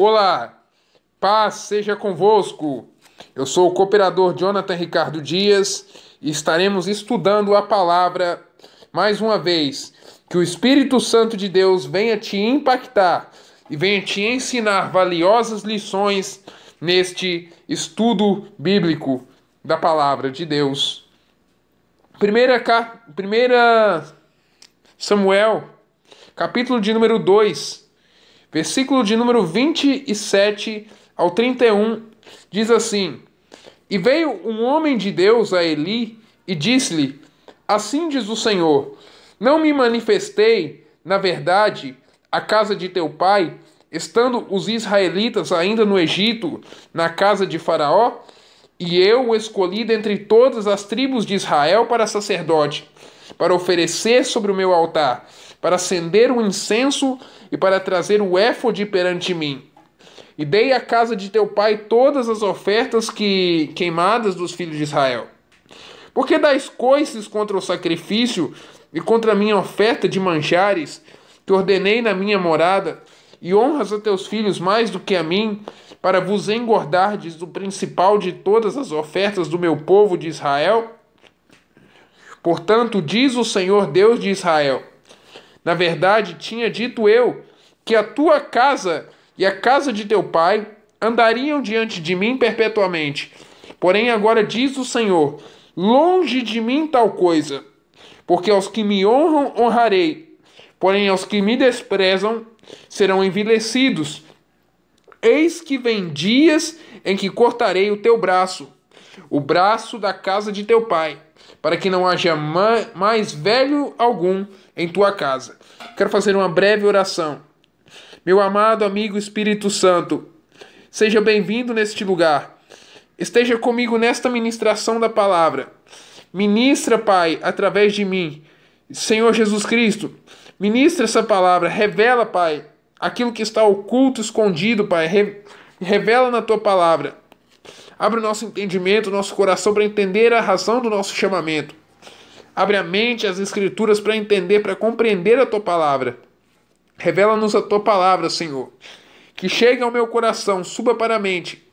Olá, paz seja convosco. Eu sou o cooperador Jonathan Ricardo Dias e estaremos estudando a palavra mais uma vez. Que o Espírito Santo de Deus venha te impactar e venha te ensinar valiosas lições neste estudo bíblico da palavra de Deus. Primeira Samuel, capítulo de número 2, versículo de número 27 ao 31, diz assim: E veio um homem de Deus a Eli e disse-lhe: Assim diz o Senhor, não me manifestei, na verdade, à casa de teu pai, estando os israelitas ainda no Egito, na casa de Faraó? E eu o escolhi dentre todas as tribos de Israel para sacerdote, para oferecer sobre o meu altar, para acender o incenso e para trazer o éfode perante mim. E dei à casa de teu pai todas as ofertas queimadas dos filhos de Israel. Por que dais coices contra o sacrifício e contra a minha oferta de manjares, que ordenei na minha morada, e honras a teus filhos mais do que a mim, para vos engordardes do principal de todas as ofertas do meu povo de Israel? Portanto, diz o Senhor Deus de Israel: Na verdade, tinha dito eu que a tua casa e a casa de teu pai andariam diante de mim perpetuamente. Porém, agora diz o Senhor: longe de mim tal coisa, porque aos que me honram honrarei, porém aos que me desprezam serão envilecidos. Eis que vem dias em que cortarei o teu braço, o braço da casa de teu pai, para que não haja mais velho algum em tua casa. Quero fazer uma breve oração. Meu amado amigo Espírito Santo, seja bem-vindo neste lugar. Esteja comigo nesta ministração da palavra. Ministra, Pai, através de mim. Senhor Jesus Cristo, ministra essa palavra. Revela, Pai, aquilo que está oculto, escondido, Pai. Revela na tua palavra. Abre o nosso entendimento, o nosso coração para entender a razão do nosso chamamento. Abre a mente, as escrituras para entender, para compreender a tua palavra. Revela-nos a tua palavra, Senhor. Que chegue ao meu coração, suba para a mente,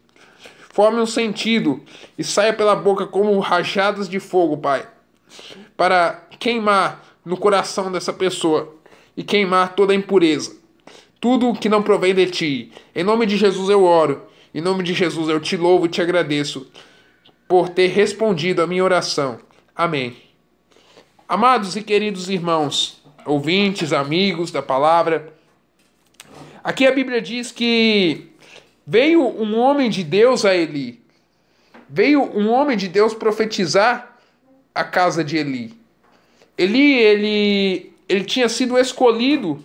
forme um sentido e saia pela boca como rajadas de fogo, Pai. Para queimar no coração dessa pessoa e queimar toda a impureza. Tudo que não provém de ti. Em nome de Jesus eu oro. Em nome de Jesus eu te louvo e te agradeço por ter respondido a minha oração. Amém. Amados e queridos irmãos, ouvintes, amigos da palavra, aqui a Bíblia diz que veio um homem de Deus a Eli. Veio um homem de Deus profetizar a casa de Eli. Ele tinha sido escolhido.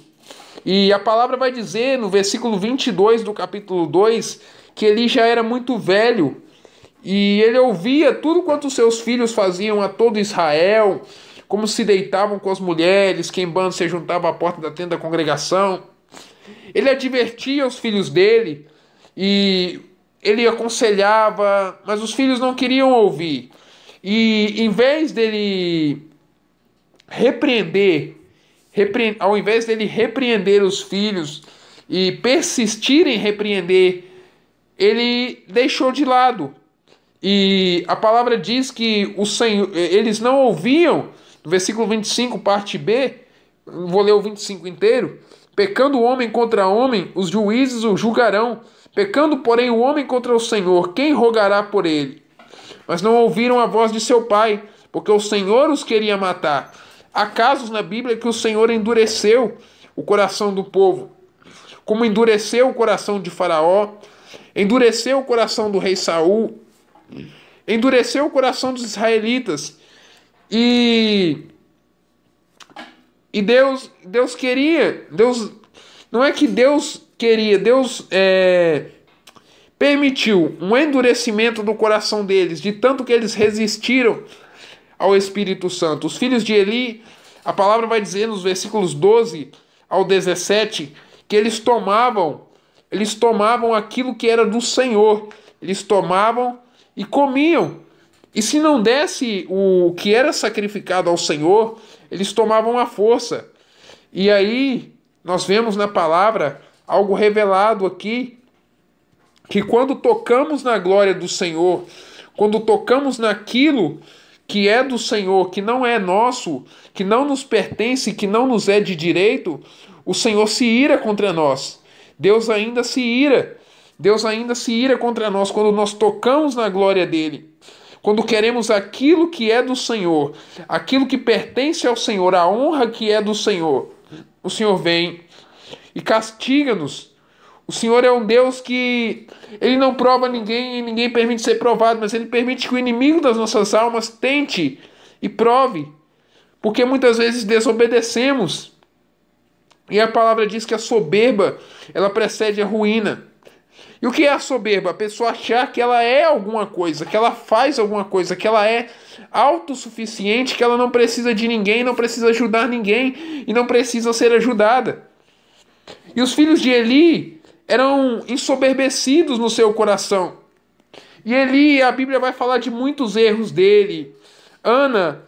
E a palavra vai dizer no versículo 22 do capítulo 2 que Eli já era muito velho e ele ouvia tudo quanto seus filhos faziam a todo Israel, como se deitavam com as mulheres, queimando se juntavam à porta da tenda da congregação. Ele advertia os filhos dele e ele aconselhava, mas os filhos não queriam ouvir. E em vez dele ao invés dele repreender os filhos e persistir em repreender, ele deixou de lado. E a palavra diz que o Senhor, eles não ouviam, no versículo 25, parte B, vou ler o 25 inteiro: pecando o homem contra homem, os juízes o julgarão. Pecando, porém, o homem contra o Senhor, quem rogará por ele? Mas não ouviram a voz de seu pai, porque o Senhor os queria matar. Há casos na Bíblia que o Senhor endureceu o coração do povo, como endureceu o coração de Faraó, endureceu o coração do rei Saul, endureceu o coração dos israelitas. E Deus queria, não é que Deus queria, Deus permitiu um endurecimento do coração deles, de tanto que eles resistiram ao Espírito Santo. Os filhos de Eli, a palavra vai dizer nos versículos 12 ao 17, que eles tomavam aquilo que era do Senhor, eles tomavam e comiam, e se não desse o que era sacrificado ao Senhor, eles tomavam à força. E aí nós vemos na palavra algo revelado aqui, que quando tocamos na glória do Senhor, quando tocamos naquilo que é do Senhor, que não é nosso, que não nos pertence, que não nos é de direito, o Senhor se ira contra nós. Deus ainda se ira. Deus ainda se ira contra nós quando nós tocamos na glória dele. Quando queremos aquilo que é do Senhor, aquilo que pertence ao Senhor, a honra que é do Senhor, o Senhor vem e castiga-nos. O Senhor é um Deus que ele não prova ninguém e ninguém permite ser provado, mas ele permite que o inimigo das nossas almas tente e prove, porque muitas vezes desobedecemos. E a palavra diz que a soberba, ela precede a ruína. E o que é a soberba? A pessoa achar que ela é alguma coisa, que ela faz alguma coisa, que ela é autossuficiente, que ela não precisa de ninguém, não precisa ajudar ninguém e não precisa ser ajudada. E os filhos de Eli eram ensoberbecidos no seu coração. E Eli, a Bíblia vai falar de muitos erros dele. Ana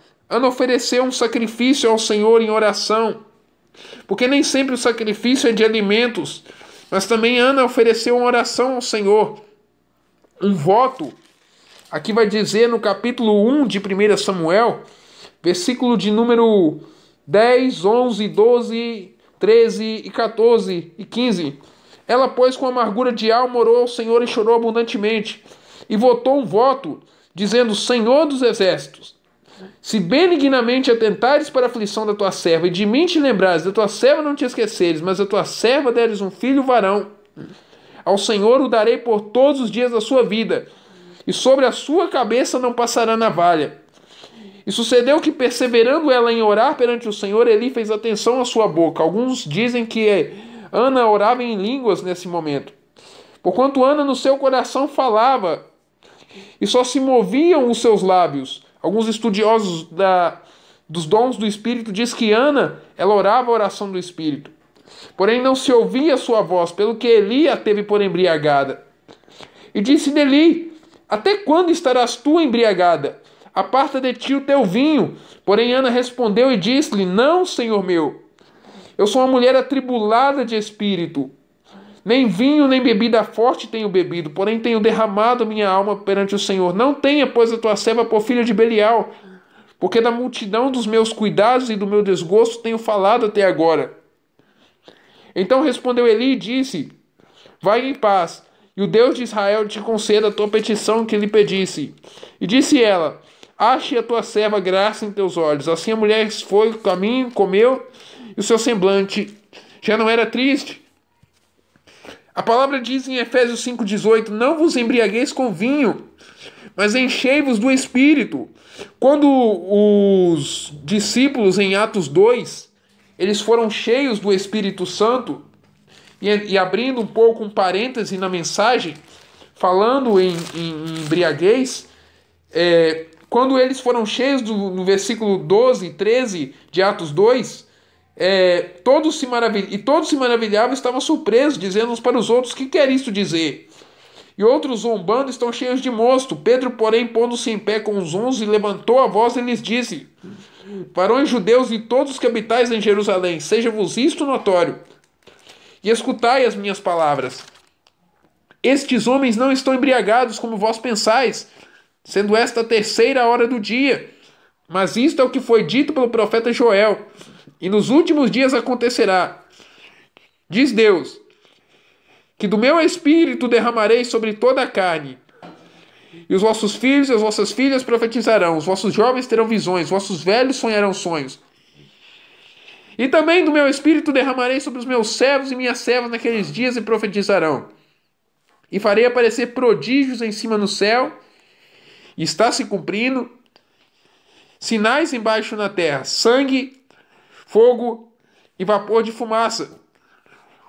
ofereceu um sacrifício ao Senhor em oração, porque nem sempre o sacrifício é de alimentos, mas também Ana ofereceu uma oração ao Senhor, um voto. Aqui vai dizer no capítulo 1 de 1 Samuel, versículo de número 10, 11, 12, 13 e 14 e 15. Ela, pois, com amargura de alma, orou ao Senhor e chorou abundantemente, e votou um voto, dizendo: Senhor dos exércitos, se benignamente atentares para a aflição da tua serva, e de mim te lembrares, da tua serva não te esqueceres, mas a tua serva deres um filho varão, ao Senhor o darei por todos os dias da sua vida, e sobre a sua cabeça não passará navalha. E sucedeu que, perseverando ela em orar perante o Senhor, Eli fez atenção à sua boca. Alguns dizem que Ana orava em línguas nesse momento, porquanto Ana no seu coração falava, e só se moviam os seus lábios. Alguns estudiosos dos dons do Espírito diz que Ana, ela orava a oração do Espírito. Porém não se ouvia a sua voz, pelo que Eli a teve por embriagada. E disse-lhe Eli: até quando estarás tu embriagada? Aparta de ti o teu vinho. Porém Ana respondeu e disse-lhe: não, Senhor meu, eu sou uma mulher atribulada de espírito. Nem vinho, nem bebida forte tenho bebido, porém tenho derramado minha alma perante o Senhor. Não tenha, pois, a tua serva por filha de Belial, porque da multidão dos meus cuidados e do meu desgosto tenho falado até agora. Então respondeu Eli e disse: vai em paz, e o Deus de Israel te conceda a tua petição que lhe pedisse. E disse ela: ache a tua serva graça em teus olhos. Assim a mulher foi o caminho, comeu, e o seu semblante já não era triste. A palavra diz em Efésios 5,18: não vos embriagueis com vinho, mas enchei-vos do Espírito. Quando os discípulos em Atos 2, eles foram cheios do Espírito Santo, e abrindo um pouco um parêntese na mensagem, falando em embriaguez, quando eles foram cheios no versículo 12 e 13 de Atos 2, todos se maravilhavam e estavam surpresos, dizendo uns para os outros: que quer isto dizer? E outros, zombando, estão cheios de mosto. Pedro, porém, pondo-se em pé com os 11, levantou a voz e lhes disse: varões judeus e todos os que habitais em Jerusalém, seja-vos isto notório, e escutai as minhas palavras. Estes homens não estão embriagados como vós pensais, sendo esta a terceira hora do dia. Mas isto é o que foi dito pelo profeta Joel: e nos últimos dias acontecerá, diz Deus, que do meu espírito derramarei sobre toda a carne. E os vossos filhos e as vossas filhas profetizarão, os vossos jovens terão visões, os vossos velhos sonharão sonhos. E também do meu espírito derramarei sobre os meus servos e minhas servas naqueles dias e profetizarão. E farei aparecer prodígios em cima no céu, e está se cumprindo, sinais embaixo na terra: sangue, fogo e vapor de fumaça.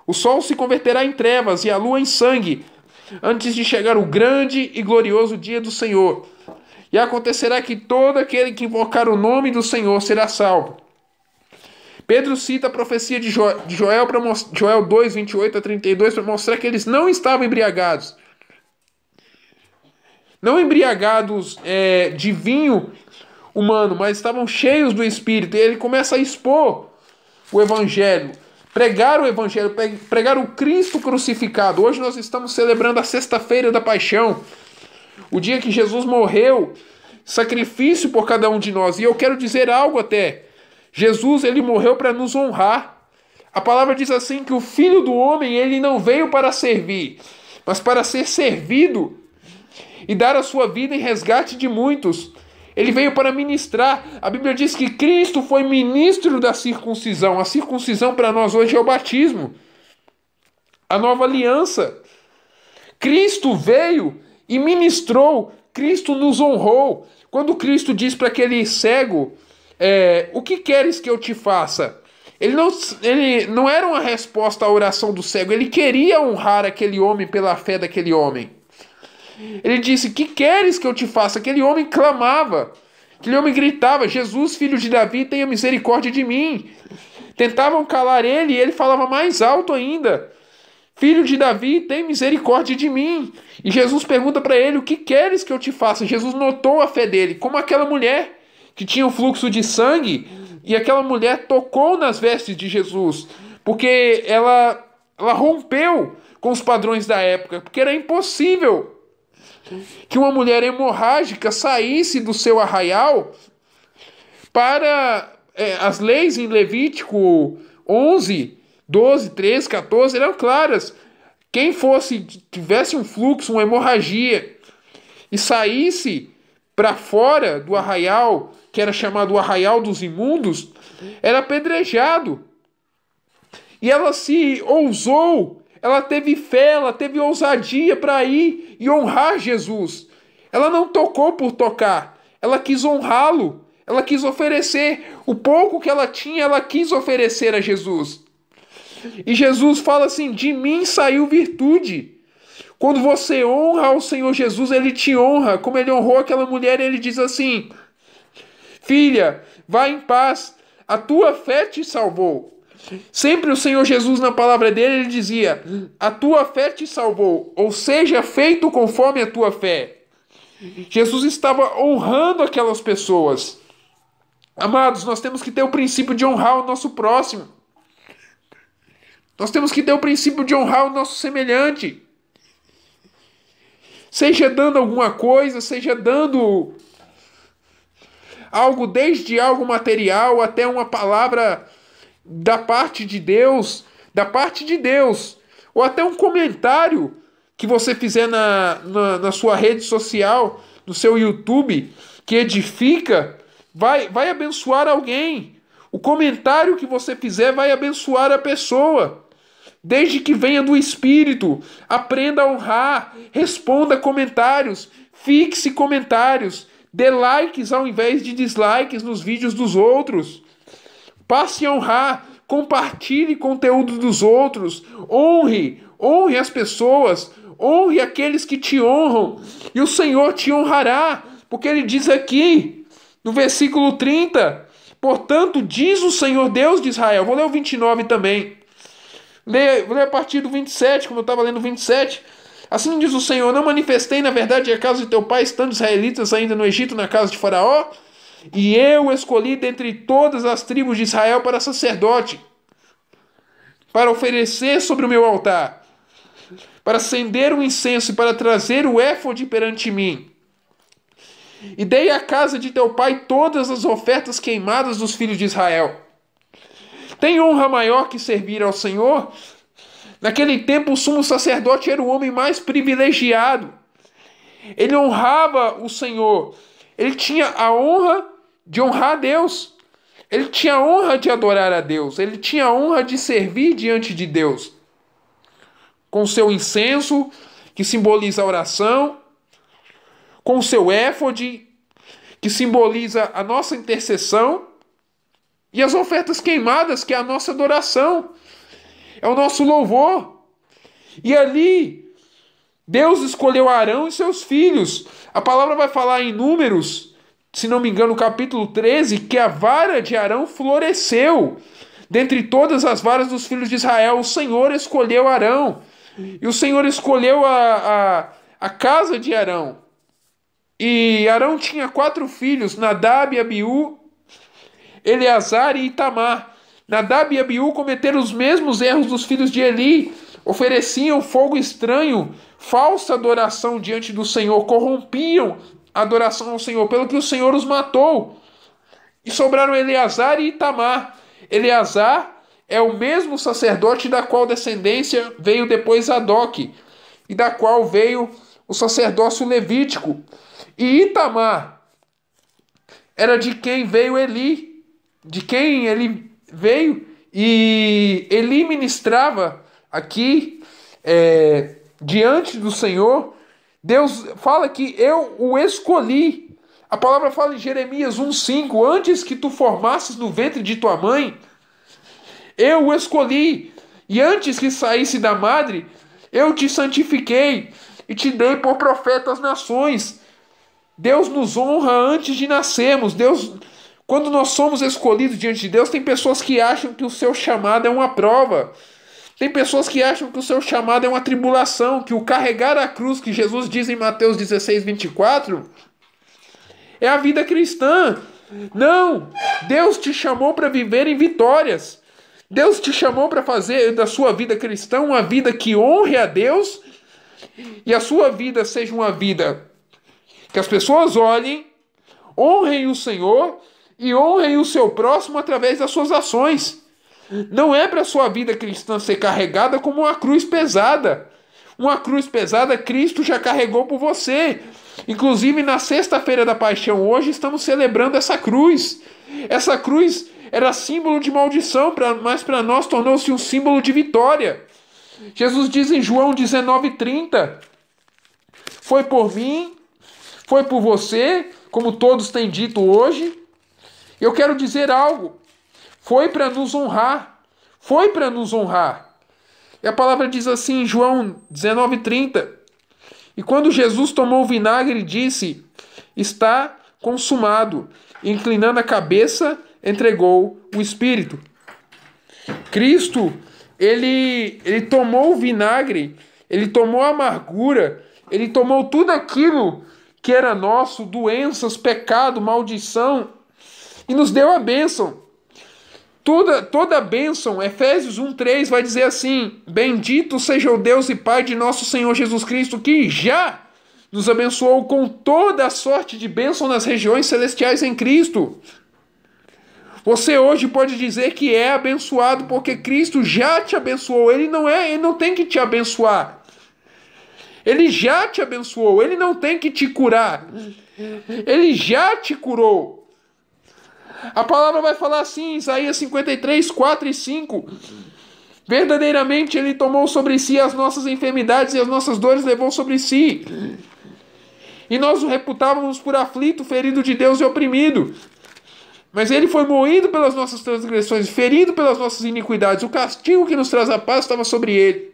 O sol se converterá em trevas e a lua em sangue, antes de chegar o grande e glorioso dia do Senhor. E acontecerá que todo aquele que invocar o nome do Senhor será salvo. Pedro cita a profecia de Joel 2, 28 a 32, para mostrar que eles não estavam embriagados. Não embriagados de vinho humano, mas estavam cheios do Espírito. E ele começa a expor o Evangelho. pregar o Evangelho, pregar o Cristo crucificado. Hoje nós estamos celebrando a sexta-feira da paixão, o dia que Jesus morreu, sacrifício por cada um de nós. E eu quero dizer algo até. Jesus, ele morreu para nos honrar. A palavra diz assim que o Filho do Homem, ele não veio para servir, mas para ser servido e dar a sua vida em resgate de muitos. Ele veio para ministrar. A Bíblia diz que Cristo foi ministro da circuncisão. A circuncisão para nós hoje é o batismo, a nova aliança. Cristo veio e ministrou. Cristo nos honrou. Quando Cristo diz para aquele cego, o que queres que eu te faça? Ele não era uma resposta à oração do cego. Ele queria honrar aquele homem pela fé daquele homem. Ele disse, que queres que eu te faça? Aquele homem clamava. Aquele homem gritava, Jesus, filho de Davi, tenha misericórdia de mim. Tentavam calar ele e ele falava mais alto ainda. Filho de Davi, tem misericórdia de mim. E Jesus pergunta para ele, o que queres que eu te faça? Jesus notou a fé dele, como aquela mulher que tinha um fluxo de sangue, e aquela mulher tocou nas vestes de Jesus, porque ela rompeu com os padrões da época, porque era impossível que uma mulher hemorrágica saísse do seu arraial para as leis em Levítico 11, 12, 13, 14 eram claras. Quem tivesse um fluxo, uma hemorragia, e saísse para fora do arraial, que era chamado o arraial dos imundos, era apedrejado. E ela se ousou, ela teve fé, ela teve ousadia para ir e honrar Jesus. Ela não tocou por tocar, ela quis honrá-lo, ela quis oferecer o pouco que ela tinha, ela quis oferecer a Jesus. E Jesus fala assim, de mim saiu virtude. Quando você honra ao Senhor Jesus, ele te honra, como ele honrou aquela mulher, ele diz assim, filha, vá em paz, a tua fé te salvou. Sempre o Senhor Jesus, na palavra dele, ele dizia, a tua fé te salvou, ou seja, feito conforme a tua fé. Jesus estava honrando aquelas pessoas. Amados, nós temos que ter o princípio de honrar o nosso próximo. Nós temos que ter o princípio de honrar o nosso semelhante. Seja dando alguma coisa, seja dando algo, desde algo material até uma palavra da parte de Deus, ou até um comentário que você fizer na sua rede social, no seu YouTube, que edifica, vai abençoar alguém. O comentário que você fizer vai abençoar a pessoa. Desde que venha do Espírito, aprenda a honrar, responda comentários, fixe comentários, dê likes ao invés de dislikes nos vídeos dos outros. Passe a honrar, compartilhe conteúdo dos outros, honre as pessoas, honre aqueles que te honram, e o Senhor te honrará, porque ele diz aqui, no versículo 30, portanto, diz o Senhor Deus de Israel, vou ler o 29 também, vou ler a partir do 27, como eu estava lendo o 27, assim diz o Senhor, não manifestei na verdade a casa de teu pai, estando israelitas ainda no Egito, na casa de Faraó, e eu escolhi dentre todas as tribos de Israel para sacerdote, para oferecer sobre o meu altar, para acender o incenso e para trazer o éfode perante mim. E dei à casa de teu pai todas as ofertas queimadas dos filhos de Israel. Tem honra maior que servir ao Senhor? Naquele tempo o sumo sacerdote era o homem mais privilegiado. Ele honrava o Senhor. Ele tinha a honra de honrar a Deus. Ele tinha a honra de adorar a Deus. Ele tinha a honra de servir diante de Deus. Com o seu incenso, que simboliza a oração. Com o seu éfode, que simboliza a nossa intercessão. E as ofertas queimadas, que é a nossa adoração. É o nosso louvor. E ali, Deus escolheu Arão e seus filhos. A palavra vai falar em Números, se não me engano, capítulo 13, que a vara de Arão floresceu. Dentre todas as varas dos filhos de Israel, o Senhor escolheu Arão. E o Senhor escolheu a casa de Arão. E Arão tinha 4 filhos, Nadab, Abiú, Eleazar e Itamar. Nadab e Abiú cometeram os mesmos erros dos filhos de Eli, ofereciam fogo estranho, falsa adoração diante do Senhor, corrompiam a adoração ao Senhor, pelo que o Senhor os matou. E sobraram Eleazar e Itamar. Eleazar é o mesmo sacerdote da qual descendência veio depois Zadok, e da qual veio o sacerdócio levítico. E Itamar era de quem veio Eli, de quem ele veio, e Eli ministrava aqui diante do Senhor. Deus fala que eu o escolhi. A palavra fala em Jeremias 1,5: antes que tu formasses no ventre de tua mãe, eu o escolhi, e antes que saísse da madre, eu te santifiquei e te dei por profeta às nações. Deus nos honra antes de nascermos. Quando nós somos escolhidos diante de Deus, tem pessoas que acham que o seu chamado é uma prova. Tem pessoas que acham que o seu chamado é uma tribulação, que o carregar a cruz, que Jesus diz em Mateus 16:24, é a vida cristã. Não! Deus te chamou para viver em vitórias. Deus te chamou para fazer da sua vida cristã uma vida que honre a Deus, e a sua vida seja uma vida que as pessoas olhem, honrem o Senhor e honrem o seu próximo através das suas ações. Não é para a sua vida cristã ser carregada como uma cruz pesada. Uma cruz pesada Cristo já carregou por você. Inclusive na sexta-feira da paixão hoje estamos celebrando essa cruz. Essa cruz era símbolo de maldição, mas para nós tornou-se um símbolo de vitória. Jesus diz em João 19:30: foi por mim, foi por você, como todos têm dito hoje. Eu quero dizer algo. Foi para nos honrar. Foi para nos honrar. E a palavra diz assim em João 19:30: e quando Jesus tomou o vinagre, disse: está consumado. E, inclinando a cabeça, entregou o Espírito. Cristo, ele tomou o vinagre, ele tomou a amargura, ele tomou tudo aquilo que era nosso, doenças, pecado, maldição, e nos deu a bênção. Toda a bênção, Efésios 1:3 vai dizer assim: bendito seja o Deus e Pai de nosso Senhor Jesus Cristo, que já nos abençoou com toda a sorte de bênção nas regiões celestiais em Cristo. Você hoje pode dizer que é abençoado porque Cristo já te abençoou. Ele não tem que te abençoar. Ele já te abençoou, ele não tem que te curar. Ele já te curou. A palavra vai falar assim, Isaías 53:4 e 5. Verdadeiramente ele tomou sobre si as nossas enfermidades e as nossas dores levou sobre si. E nós o reputávamos por aflito, ferido de Deus e oprimido. Mas ele foi moído pelas nossas transgressões, ferido pelas nossas iniquidades. O castigo que nos traz a paz estava sobre ele.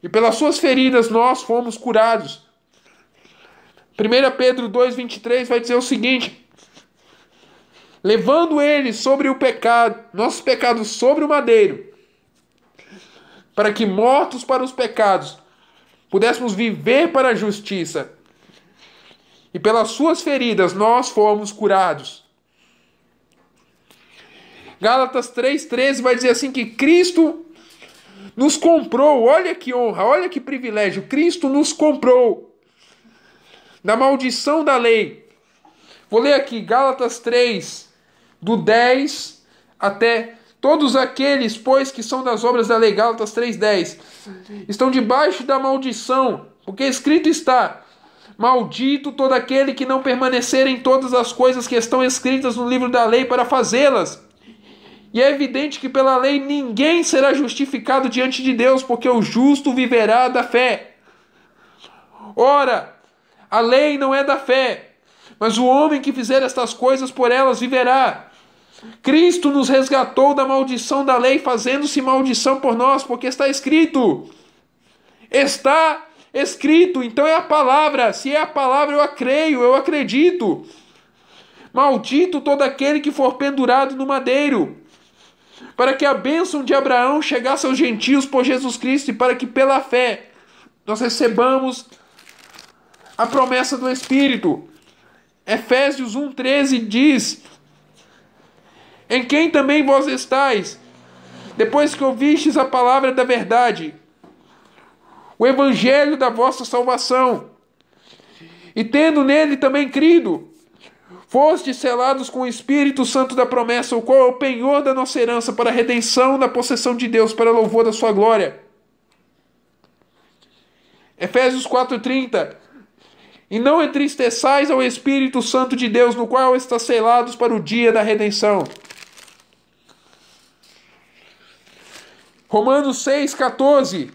E pelas suas feridas nós fomos curados. 1 Pedro 2:23 vai dizer o seguinte: levando ele sobre o pecado, nossos pecados sobre o madeiro, para que mortos para os pecados, pudéssemos viver para a justiça. E pelas suas feridas nós fomos curados. Gálatas 3:13 vai dizer assim que Cristo nos comprou. Olha que honra, olha que privilégio. Cristo nos comprou da maldição da lei. Vou ler aqui Gálatas 3, do 10 até todos aqueles, pois, que são das obras da lei, Gálatas 3:10, estão debaixo da maldição, porque escrito está: maldito todo aquele que não permanecer em todas as coisas que estão escritas no livro da lei para fazê-las. E é evidente que pela lei ninguém será justificado diante de Deus, porque o justo viverá da fé. Ora, a lei não é da fé, mas o homem que fizer estas coisas por elas viverá. Cristo nos resgatou da maldição da lei, fazendo-se maldição por nós, porque está escrito. Está escrito, então é a palavra. Se é a palavra, eu a creio, eu acredito. Maldito todo aquele que for pendurado no madeiro, para que a bênção de Abraão chegasse aos gentios por Jesus Cristo, e para que pela fé nós recebamos a promessa do Espírito. Efésios 1:13 diz: em quem também vós estáis, depois que ouvistes a palavra da verdade, o evangelho da vossa salvação, e tendo nele também crido, fostes selados com o Espírito Santo da promessa, o qual é o penhor da nossa herança para a redenção da possessão de Deus, para louvor da sua glória. Efésios 4:30. E não entristeçais ao Espírito Santo de Deus, no qual está selados para o dia da redenção. Romanos 6:14.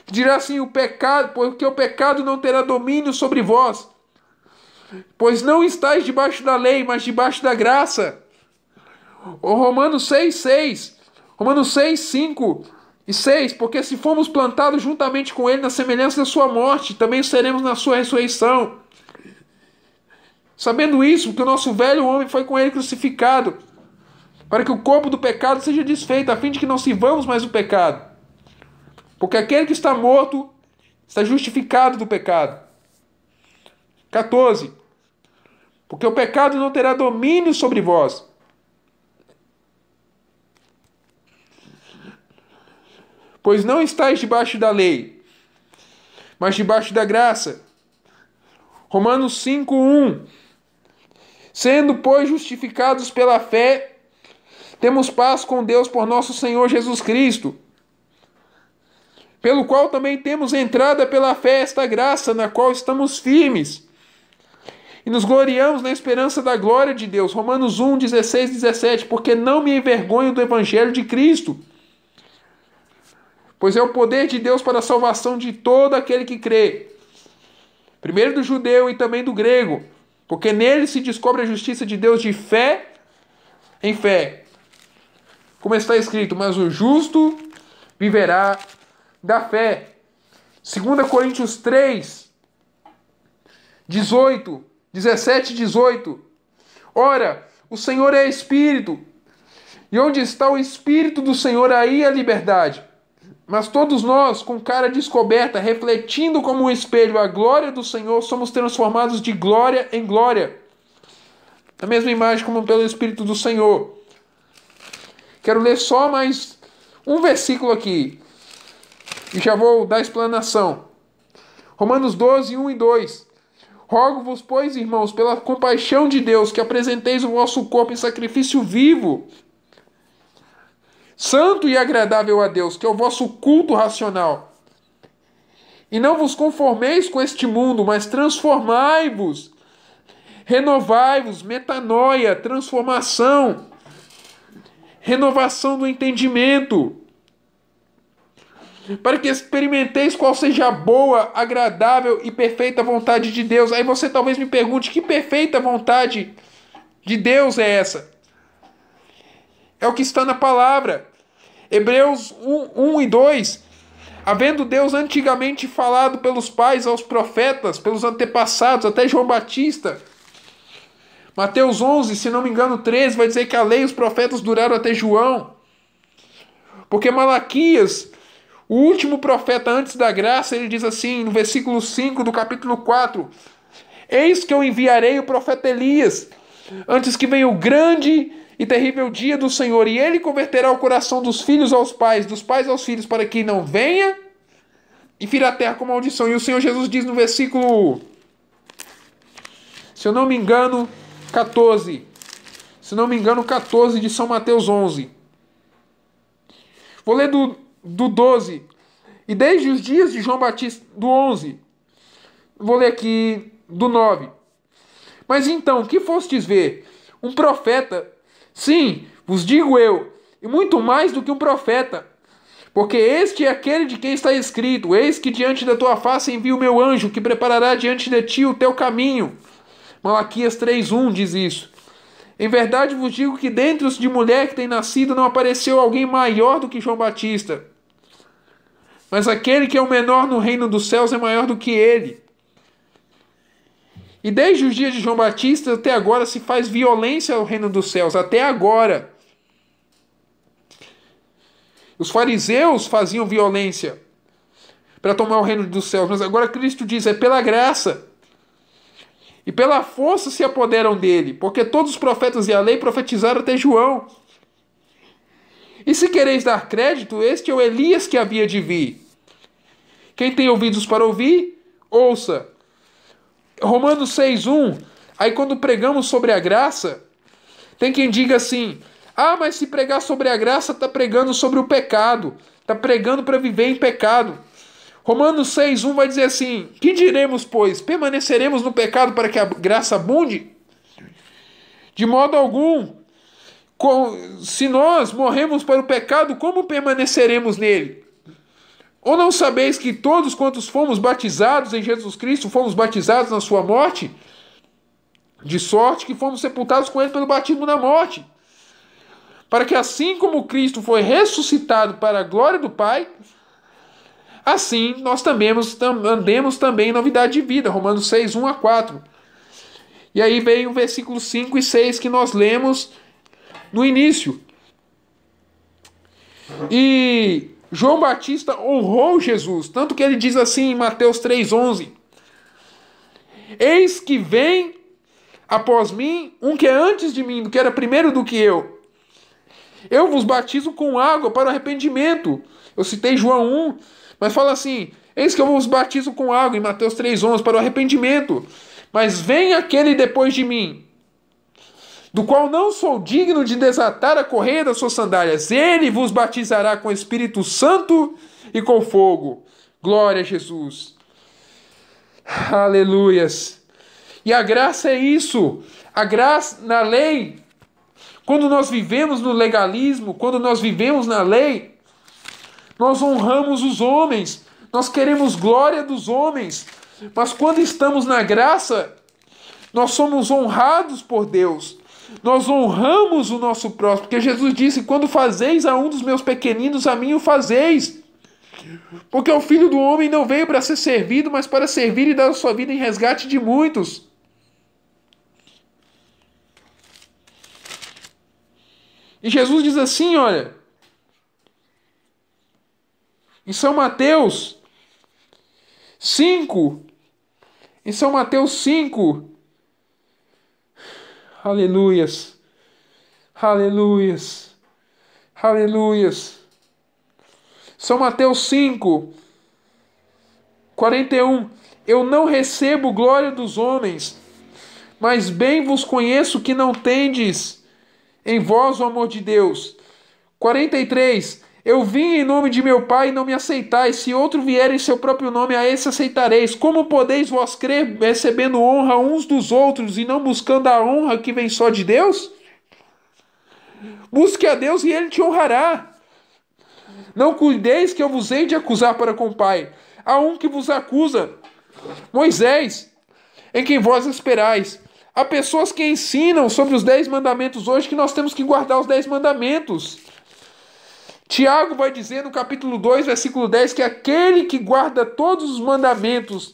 Dirá assim: o pecado, porque o pecado não terá domínio sobre vós, pois não estáis debaixo da lei, mas debaixo da graça. Romanos 6:6. Romanos 6:5 e 6. Porque se fomos plantados juntamente com ele na semelhança da sua morte, também seremos na sua ressurreição. Sabendo isso, que o nosso velho homem foi com ele crucificado, para que o corpo do pecado seja desfeito, a fim de que não sirvamos mais o pecado. Porque aquele que está morto está justificado do pecado. 14. Porque o pecado não terá domínio sobre vós. Pois não estáis debaixo da lei, mas debaixo da graça. Romanos 5:1. Sendo, pois, justificados pela fé, temos paz com Deus por nosso Senhor Jesus Cristo, pelo qual também temos entrada pela fé esta graça, na qual estamos firmes, e nos gloriamos na esperança da glória de Deus. Romanos 1:16-17. Porque não me envergonho do evangelho de Cristo, pois é o poder de Deus para a salvação de todo aquele que crê, primeiro do judeu e também do grego, porque nele se descobre a justiça de Deus de fé em fé. Como está escrito: mas o justo viverá da fé. 2 Coríntios 3, 17-18. Ora, o Senhor é Espírito, e onde está o Espírito do Senhor, aí a liberdade. Mas todos nós, com cara descoberta, refletindo como um espelho a glória do Senhor, somos transformados de glória em glória, na mesma imagem como pelo Espírito do Senhor. Quero ler só mais um versículo aqui, e já vou dar a explanação. Romanos 12:1-2. Rogo-vos, pois, irmãos, pela compaixão de Deus, que apresenteis o vosso corpo em sacrifício vivo, santo e agradável a Deus, que é o vosso culto racional. E não vos conformeis com este mundo, mas transformai-vos, renovai-vos, metanoia, transformação, renovação do entendimento, para que experimenteis qual seja a boa, agradável e perfeita vontade de Deus. Aí você talvez me pergunte: que perfeita vontade de Deus é essa? É o que está na palavra. Hebreus 1:2. Havendo Deus antigamente falado pelos pais aos profetas, pelos antepassados, até João Batista. Mateus 11, se não me engano, 13, vai dizer que a lei e os profetas duraram até João. Porque Malaquias, o último profeta antes da graça, ele diz assim, no versículo 5 do capítulo 4: Eis que eu enviarei o profeta Elias, antes que venha o grande e terrível dia do Senhor, e ele converterá o coração dos filhos aos pais, dos pais aos filhos, para que não venha e fira a terra com maldição. E o Senhor Jesus diz no versículo, se eu não me engano, 14. Se não me engano, 14 de São Mateus 11. Vou ler do 12. E desde os dias de João Batista, do 11. Vou ler aqui do 9. Mas então, que fostes ver? Um profeta? Sim, vos digo eu, e muito mais do que um profeta. Porque este é aquele de quem está escrito: Eis que diante da tua face envio o meu anjo, que preparará diante de ti o teu caminho. Malaquias 3:1 diz isso. Em verdade vos digo que dentre os de mulher que tem nascido não apareceu alguém maior do que João Batista. Mas aquele que é o menor no reino dos céus é maior do que ele. E desde os dias de João Batista até agora se faz violência ao reino dos céus. Até agora. Os fariseus faziam violência para tomar o reino dos céus. Mas agora Cristo diz: é pela graça. e pela força se apoderam dele, porque todos os profetas e a lei profetizaram até João. E se quereis dar crédito, este é o Elias que havia de vir. Quem tem ouvidos para ouvir, ouça. Romanos 6:1. Aí quando pregamos sobre a graça, tem quem diga assim: ah, mas se pregar sobre a graça, está pregando sobre o pecado. Está pregando para viver em pecado. Romanos 6:1 vai dizer assim: que diremos, pois? Permaneceremos no pecado para que a graça abunde? De modo algum. Se nós morremos para o pecado, como permaneceremos nele? Ou não sabeis que todos quantos fomos batizados em Jesus Cristo, fomos batizados na sua morte? De sorte que fomos sepultados com ele pelo batismo na morte. Para que assim como Cristo foi ressuscitado para a glória do Pai, assim nós também andemos também em novidade de vida. Romanos 6:1-4. E aí vem o versículo 5 e 6 que nós lemos no início. E João Batista honrou Jesus, tanto que ele diz assim em Mateus 3:11: eis que vem após mim um que é antes de mim, que era primeiro do que eu. Eu vos batizo com água para o arrependimento. Eu citei João 1, mas fala assim: eis que eu vos batizo com água, em Mateus 3:11, para o arrependimento. Mas vem aquele depois de mim, do qual não sou digno de desatar a correia das suas sandálias. Ele vos batizará com o Espírito Santo e com fogo. Glória a Jesus. Aleluias. E a graça é isso. A graça na lei, quando nós vivemos no legalismo, quando nós vivemos na lei, nós honramos os homens, nós queremos glória dos homens. Mas quando estamos na graça, nós somos honrados por Deus. Nós honramos o nosso próximo, porque Jesus disse: quando fazeis a um dos meus pequeninos, a mim o fazeis. Porque o Filho do Homem não veio para ser servido, mas para servir e dar a sua vida em resgate de muitos. E Jesus diz assim, olha, em São Mateus 5, em São Mateus 5, aleluias, aleluias, aleluias. São Mateus 5, 41. Eu não recebo glória dos homens, mas bem vos conheço que não tendes em vós o amor de Deus. 43. Eu vim em nome de meu Pai e não me aceitais. Se outro vier em seu próprio nome, a esse aceitareis. Como podeis vós crer, recebendo honra uns dos outros e não buscando a honra que vem só de Deus? Busque a Deus e ele te honrará. Não cuideis que eu vos hei de acusar para com o Pai. Há um que vos acusa, Moisés, em quem vós esperais. Há pessoas que ensinam sobre os 10 mandamentos hoje que nós temos que guardar os 10 mandamentos. Tiago vai dizer no capítulo 2, versículo 10, que aquele que guarda todos os mandamentos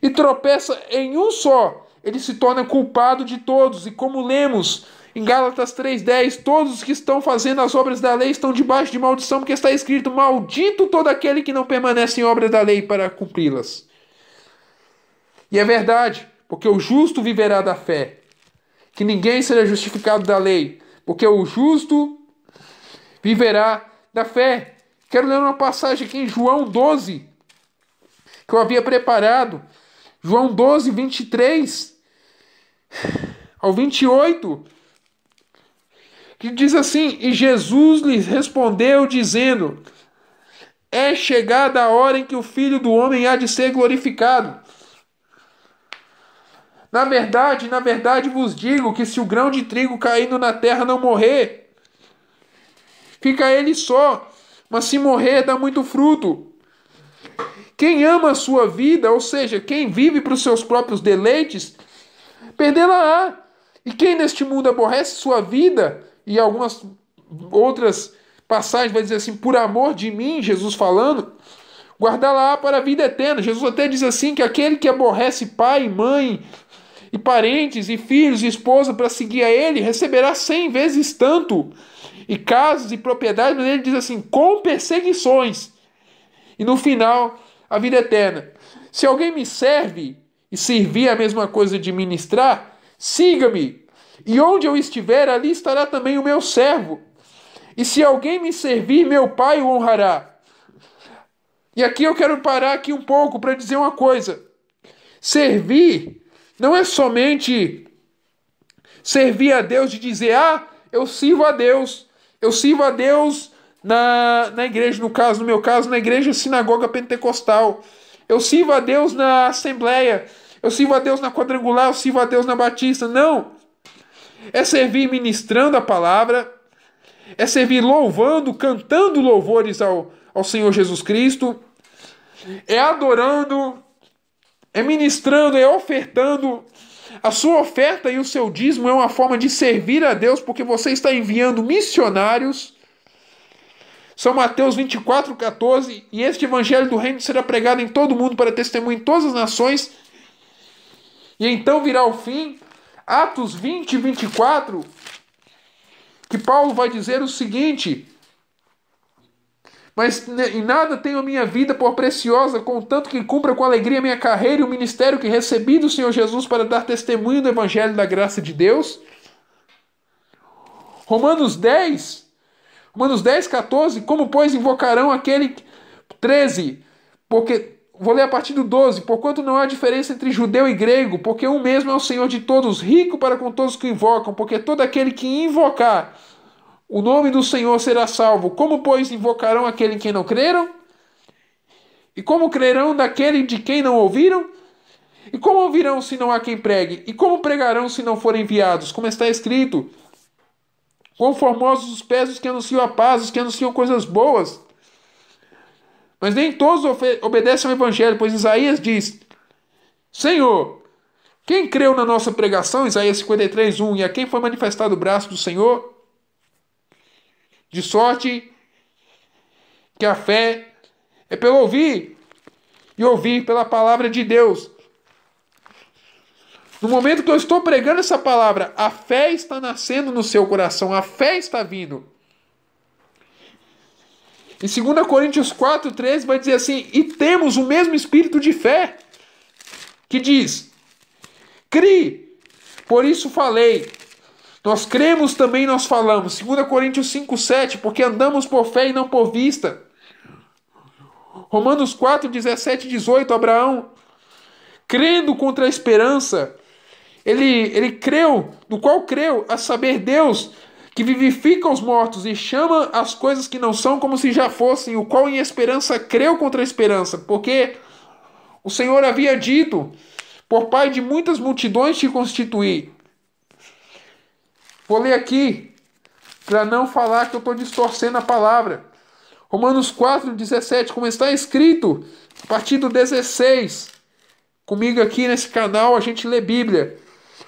e tropeça em um só, ele se torna culpado de todos. E como lemos em Gálatas 3:10, todos os que estão fazendo as obras da lei estão debaixo de maldição, porque está escrito: maldito todo aquele que não permanece em obras da lei para cumpri-las. E é verdade, porque o justo viverá da fé. Que ninguém seja justificado da lei, porque o justo viverá da fé. Quero ler uma passagem aqui em João 12, que eu havia preparado. João 12, 23 ao 28, que diz assim: e Jesus lhes respondeu, dizendo: é chegada a hora em que o Filho do Homem há de ser glorificado. Na verdade vos digo que se o grão de trigo caindo na terra não morrer, fica ele só, mas se morrer, dá muito fruto. Quem ama a sua vida, ou seja, quem vive para os seus próprios deleites, perdê-la-á. E quem neste mundo aborrece sua vida, e algumas outras passagens vai dizer assim: por amor de mim, Jesus falando, guardá-la-á para a vida eterna. Jesus até diz assim, que aquele que aborrece pai, mãe, e parentes, e filhos, e esposa, para seguir a ele, receberá 100 vezes tanto, e casas, e propriedades, mas ele diz assim, com perseguições, e no final, a vida eterna. Se alguém me serve, e servir é a mesma coisa de ministrar, siga-me, e onde eu estiver, ali estará também o meu servo. E se alguém me servir, meu Pai o honrará. E aqui eu quero parar aqui um pouco para dizer uma coisa. Servir não é somente servir a Deus de dizer, eu sirvo a Deus. Eu sirvo a Deus na igreja, no meu caso, na igreja sinagoga pentecostal. Eu sirvo a Deus na assembleia. Eu sirvo a Deus na quadrangular. Eu sirvo a Deus na batista. Não. É servir ministrando a palavra. É servir louvando, cantando louvores ao Senhor Jesus Cristo. É adorando, é ministrando, é ofertando. A sua oferta e o seu dízimo é uma forma de servir a Deus, porque você está enviando missionários. São Mateus 24:14, e este evangelho do reino será pregado em todo o mundo para testemunho em todas as nações, e então virá o fim. Atos 20:24, que Paulo vai dizer o seguinte: mas em nada tenho a minha vida por preciosa, contanto que cumpra com alegria a minha carreira e o ministério que recebi do Senhor Jesus para dar testemunho do evangelho da graça de Deus. Romanos 10:14, como pois invocarão aquele 13, porque vou ler a partir do 12, porquanto não há diferença entre judeu e grego, porque um mesmo é o Senhor de todos, rico para com todos que invocam, porque todo aquele que invocar o nome do Senhor será salvo. Como, pois, invocarão aquele em quem não creram? E como crerão daquele de quem não ouviram? E como ouvirão se não há quem pregue? E como pregarão se não forem enviados? Como está escrito: quão formosos os pés dos que anunciam a paz, os que anunciam coisas boas. Mas nem todos obedecem ao evangelho, pois Isaías diz: Senhor, quem creu na nossa pregação? Isaías 53:1. E a quem foi manifestado o braço do Senhor? De sorte que a fé é pelo ouvir, e ouvir pela palavra de Deus. No momento que eu estou pregando essa palavra, a fé está nascendo no seu coração, a fé está vindo. Em 2 Coríntios 4:13 vai dizer assim: e temos o mesmo espírito de fé, que diz: crie, por isso falei. Nós cremos, também nós falamos. 2 Coríntios 5:7, porque andamos por fé e não por vista. Romanos 4:17-18, Abraão, crendo contra a esperança, ele creu, no qual creu, a saber Deus, que vivifica os mortos e chama as coisas que não são como se já fossem, o qual em esperança creu contra a esperança, porque o Senhor havia dito: por pai de muitas multidões te constituí. Vou ler aqui, para não falar que eu estou distorcendo a palavra. Romanos 4:17, como está escrito, a partir do 16. Comigo aqui nesse canal a gente lê Bíblia.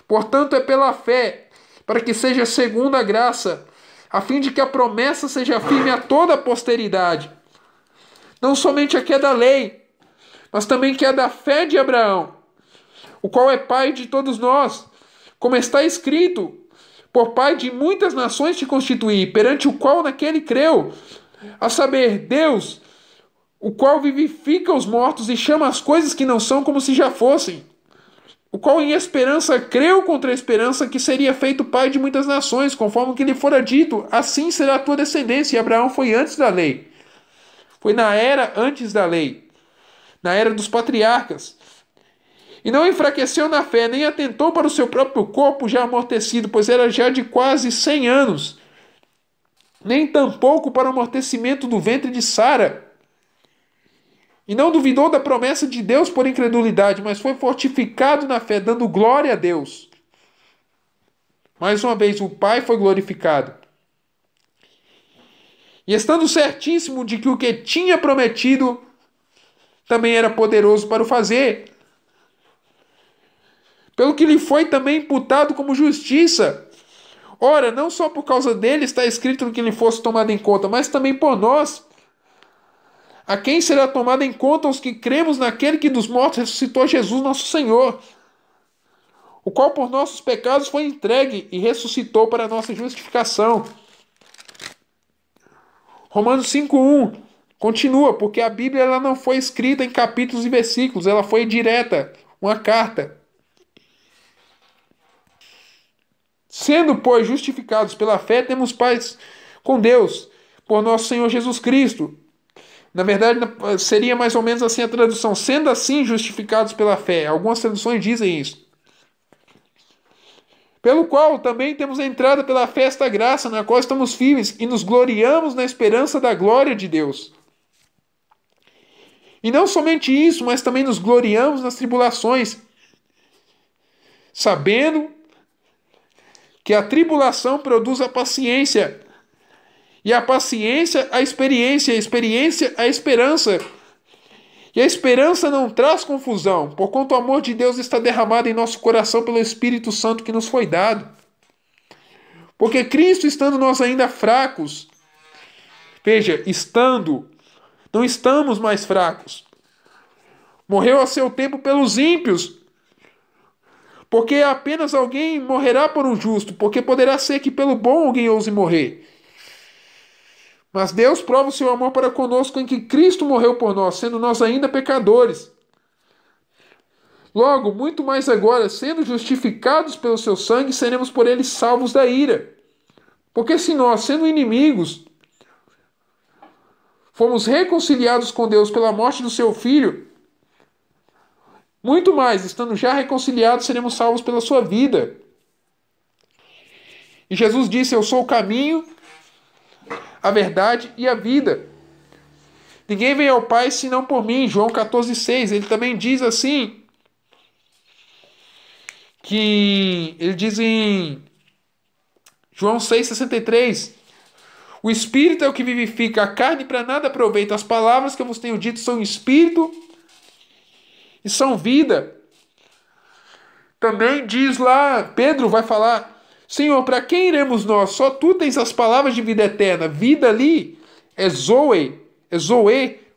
Portanto, é pela fé, para que seja segundo a graça, a fim de que a promessa seja firme a toda a posteridade. Não somente a que é da lei, mas também que é da fé de Abraão, o qual é pai de todos nós, como está escrito: por pai de muitas nações te constituí, perante o qual naquele creu, a saber, Deus, o qual vivifica os mortos e chama as coisas que não são como se já fossem, o qual em esperança creu contra a esperança, que seria feito pai de muitas nações, conforme o que lhe fora dito: assim será a tua descendência. E Abraão foi antes da lei, foi na era antes da lei, na era dos patriarcas. E não enfraqueceu na fé, nem atentou para o seu próprio corpo já amortecido, pois era já de quase 100 anos, nem tampouco para o amortecimento do ventre de Sara. E não duvidou da promessa de Deus por incredulidade, mas foi fortificado na fé, dando glória a Deus. Mais uma vez, o Pai foi glorificado. E estando certíssimo de que o que tinha prometido também era poderoso para o fazer, pelo que lhe foi também imputado como justiça. Ora, não só por causa dele está escrito no que lhe fosse tomado em conta, mas também por nós, a quem será tomado em conta os que cremos naquele que dos mortos ressuscitou Jesus nosso Senhor, o qual por nossos pecados foi entregue e ressuscitou para a nossa justificação. Romanos 5:1 continua, porque a Bíblia ela não foi escrita em capítulos e versículos, ela foi direta. uma carta. Sendo, pois, justificados pela fé, temos paz com Deus, por nosso Senhor Jesus Cristo. Na verdade, seria mais ou menos assim a tradução. Sendo assim justificados pela fé. Algumas traduções dizem isso. Pelo qual também temos a entrada pela fé esta graça, na qual estamos firmes e nos gloriamos na esperança da glória de Deus. E não somente isso, mas também nos gloriamos nas tribulações, sabendo que a tribulação produz a paciência, e a paciência a experiência a esperança. E a esperança não traz confusão, porquanto o amor de Deus está derramado em nosso coração pelo Espírito Santo que nos foi dado. Porque Cristo, estando nós ainda fracos, veja, não estamos mais fracos. Morreu a seu tempo pelos ímpios, porque apenas alguém morrerá por um justo, porque poderá ser que pelo bom alguém ouse morrer. Mas Deus prova o seu amor para conosco em que Cristo morreu por nós, sendo nós ainda pecadores. Logo, muito mais agora, sendo justificados pelo seu sangue, seremos por ele salvos da ira. Porque se nós, sendo inimigos, fomos reconciliados com Deus pela morte do seu Filho, muito mais, estando já reconciliados, seremos salvos pela sua vida. E Jesus disse: eu sou o caminho, a verdade e a vida. Ninguém vem ao Pai senão por mim. João 14,6. Ele também diz assim, ele diz em João 6,63, o Espírito é o que vivifica, a carne para nada aproveita. As palavras que eu vos tenho dito são Espírito e são vida. Também diz lá, Pedro vai falar, Senhor, para quem iremos nós? Só tu tens as palavras de vida eterna. Vida ali é zoe,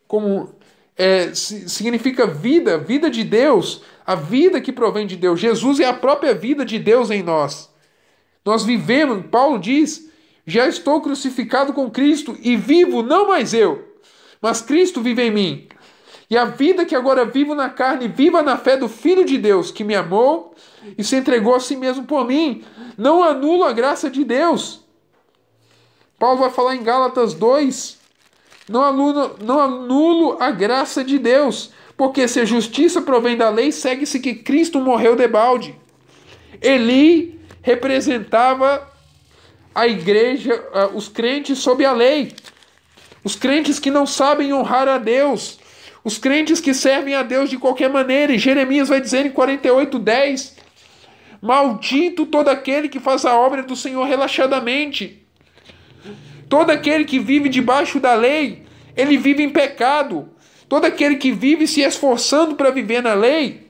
como significa vida, vida de Deus, a vida que provém de Deus. Jesus é a própria vida de Deus em nós. Nós vivemos, Paulo diz, já estou crucificado com Cristo e vivo não mais eu, mas Cristo vive em mim. E a vida que agora vivo na carne, viva na fé do Filho de Deus, que me amou e se entregou a si mesmo por mim. Não anulo a graça de Deus. Paulo vai falar em Gálatas 2, não anulo a graça de Deus, porque se a justiça provém da lei, segue-se que Cristo morreu debalde. Eli representava a igreja, os crentes sob a lei, os crentes que não sabem honrar a Deus, os crentes que servem a Deus de qualquer maneira. E Jeremias vai dizer em 48:10, maldito todo aquele que faz a obra do Senhor relaxadamente. Todo aquele que vive debaixo da lei, ele vive em pecado. Todo aquele que vive se esforçando para viver na lei,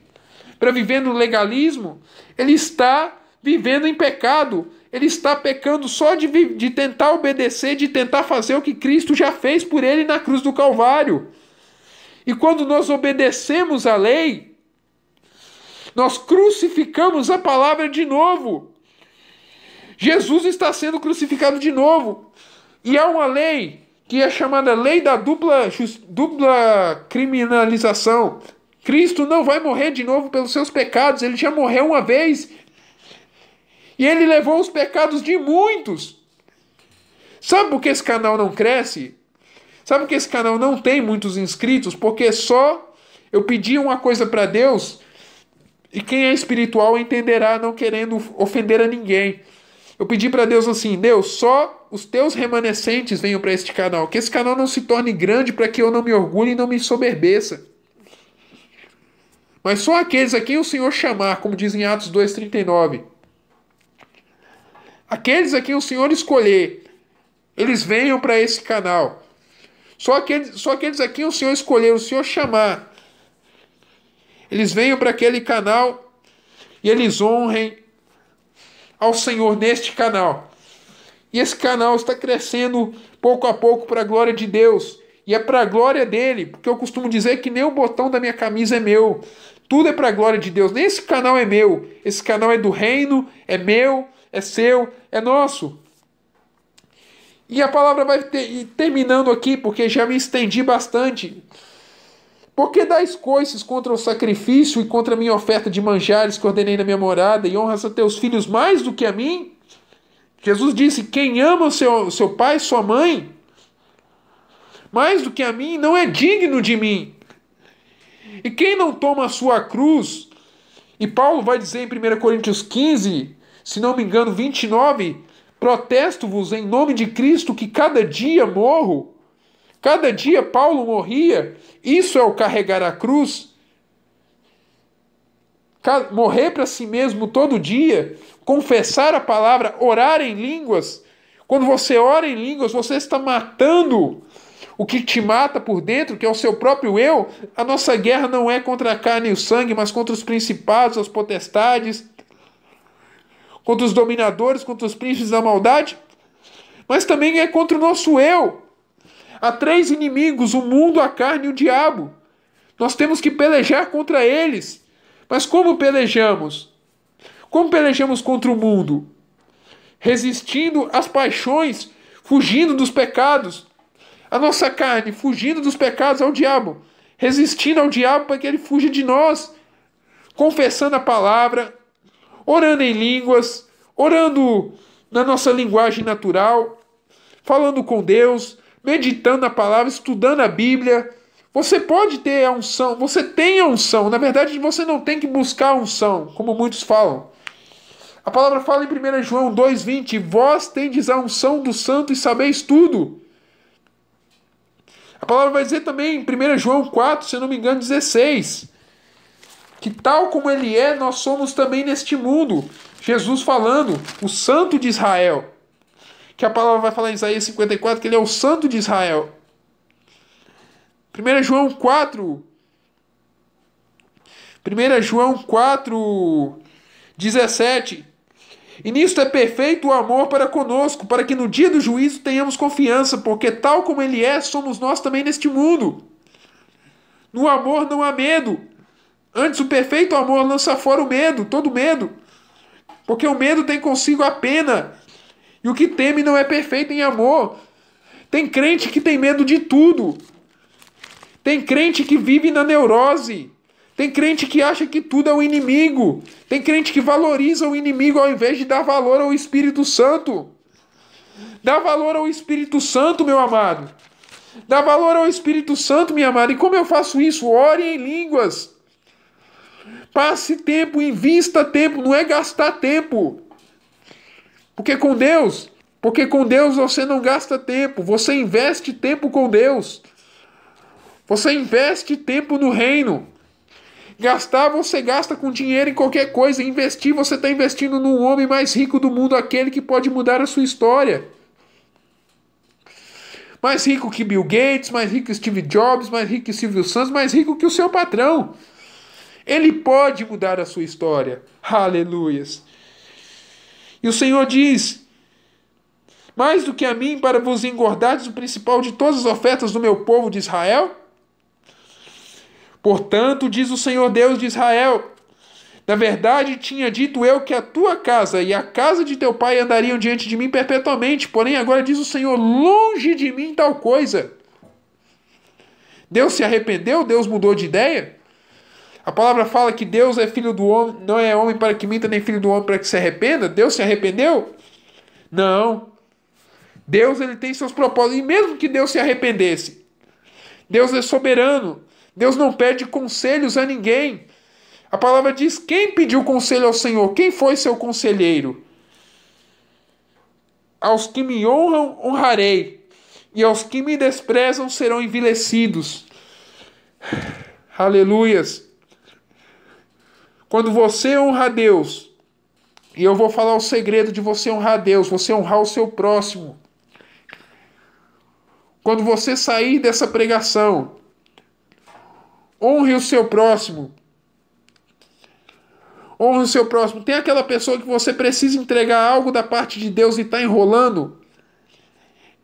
para viver no legalismo, ele está vivendo em pecado. Ele está pecando só de tentar obedecer, de tentar fazer o que Cristo já fez por ele na cruz do Calvário. E quando nós obedecemos a lei, nós crucificamos a palavra de novo. Jesus está sendo crucificado de novo. E há uma lei que é chamada lei da dupla criminalização. Cristo não vai morrer de novo pelos seus pecados. Ele já morreu uma vez. E ele levou os pecados de muitos. Sabe por que esse canal não cresce? Sabe por que esse canal não tem muitos inscritos? Porque só eu pedi uma coisa para Deus, e quem é espiritual entenderá, não querendo ofender a ninguém. Eu pedi para Deus assim: Deus, só os teus remanescentes venham para este canal. Que esse canal não se torne grande para que eu não me orgulhe e não me soberbeça. Mas só aqueles a quem o Senhor chamar, como diz em Atos 2,39. Aqueles a quem o Senhor escolher, eles venham para esse canal. Só aqueles a quem o Senhor escolher, o Senhor chamar, eles venham para aquele canal e eles honrem ao Senhor neste canal. E esse canal está crescendo pouco a pouco para a glória de Deus. E é para a glória dele, porque eu costumo dizer que nem o botão da minha camisa é meu. Tudo é para a glória de Deus. Nem esse canal é meu. Esse canal é do reino, é meu, é seu, é nosso. E a palavra vai terminando aqui, porque já me estendi bastante. Por que dais coices contra o sacrifício e contra a minha oferta de manjares que ordenei na minha morada, e honras a teus filhos mais do que a mim? Jesus disse: quem ama o seu pai e sua mãe mais do que a mim não é digno de mim. E quem não toma a sua cruz, e Paulo vai dizer em 1 Coríntios 15, se não me engano 29, protesto-vos em nome de Cristo que cada dia morro. Cada dia Paulo morria. Isso é o carregar a cruz. Morrer para si mesmo todo dia, confessar a palavra, orar em línguas. Quando você ora em línguas, você está matando o que te mata por dentro, que é o seu próprio eu. A nossa guerra não é contra a carne e o sangue, mas contra os principados, as potestades, contra os dominadores, contra os príncipes da maldade, mas também é contra o nosso eu. Há 3 inimigos: o mundo, a carne e o diabo. Nós temos que pelejar contra eles. Mas como pelejamos? Como pelejamos contra o mundo? Resistindo às paixões, fugindo dos pecados. A nossa carne, fugindo dos pecados ao diabo. Resistindo ao diabo para que ele fuja de nós. Confessando a palavra, orando em línguas, orando na nossa linguagem natural, falando com Deus, meditando na palavra, estudando a Bíblia. Você pode ter a unção, você tem a unção. Na verdade, você não tem que buscar a unção, como muitos falam. A palavra fala em 1 João 2,20: vós tendes a unção do santo e sabeis tudo. A palavra vai dizer também em 1 João 4, se eu não me engano, 16, que tal como ele é, nós somos também neste mundo. Jesus falando, o santo de Israel, que a palavra vai falar em Isaías 54, que ele é o santo de Israel. 1 João 4, 17. E nisto é perfeito o amor para conosco, para que no dia do juízo tenhamos confiança, porque tal como ele é, somos nós também neste mundo. No amor não há medo. Antes, o perfeito amor lança fora o medo, todo medo. Porque o medo tem consigo a pena. E o que teme não é perfeito em amor. Tem crente que tem medo de tudo. Tem crente que vive na neurose. Tem crente que acha que tudo é o inimigo. Tem crente que valoriza o inimigo ao invés de dar valor ao Espírito Santo. Dá valor ao Espírito Santo, meu amado. Dá valor ao Espírito Santo, minha amada. E como eu faço isso? Ore em línguas. Passe tempo, invista tempo. Não é gastar tempo. Porque com Deus você não gasta tempo. Você investe tempo com Deus. Você investe tempo no reino. Gastar, você gasta com dinheiro em qualquer coisa. Investir, você está investindo no homem mais rico do mundo, aquele que pode mudar a sua história. Mais rico que Bill Gates, mais rico que Steve Jobs, mais rico que Silvio Santos, mais rico que o seu patrão. Ele pode mudar a sua história. Aleluias. E o Senhor diz: mais do que a mim, para vos engordardes o principal de todas as ofertas do meu povo de Israel? Portanto, diz o Senhor Deus de Israel: na verdade, tinha dito eu que a tua casa e a casa de teu pai andariam diante de mim perpetuamente. Porém, agora diz o Senhor: longe de mim tal coisa. Deus se arrependeu? Deus mudou de ideia? A palavra fala que Deus é filho do homem, não é homem para que minta, nem filho do homem para que se arrependa. Deus se arrependeu? Não. Deus, ele tem seus propósitos. E mesmo que Deus se arrependesse, Deus é soberano. Deus não pede conselhos a ninguém. A palavra diz: quem pediu conselho ao Senhor? Quem foi seu conselheiro? Aos que me honram, honrarei, e aos que me desprezam serão envilecidos. Aleluias. Quando você honra a Deus, e eu vou falar o segredo de você honrar a Deus, você honrar o seu próximo. Quando você sair dessa pregação, honre o seu próximo. Honre o seu próximo. Tem aquela pessoa que você precisa entregar algo da parte de Deus e está enrolando?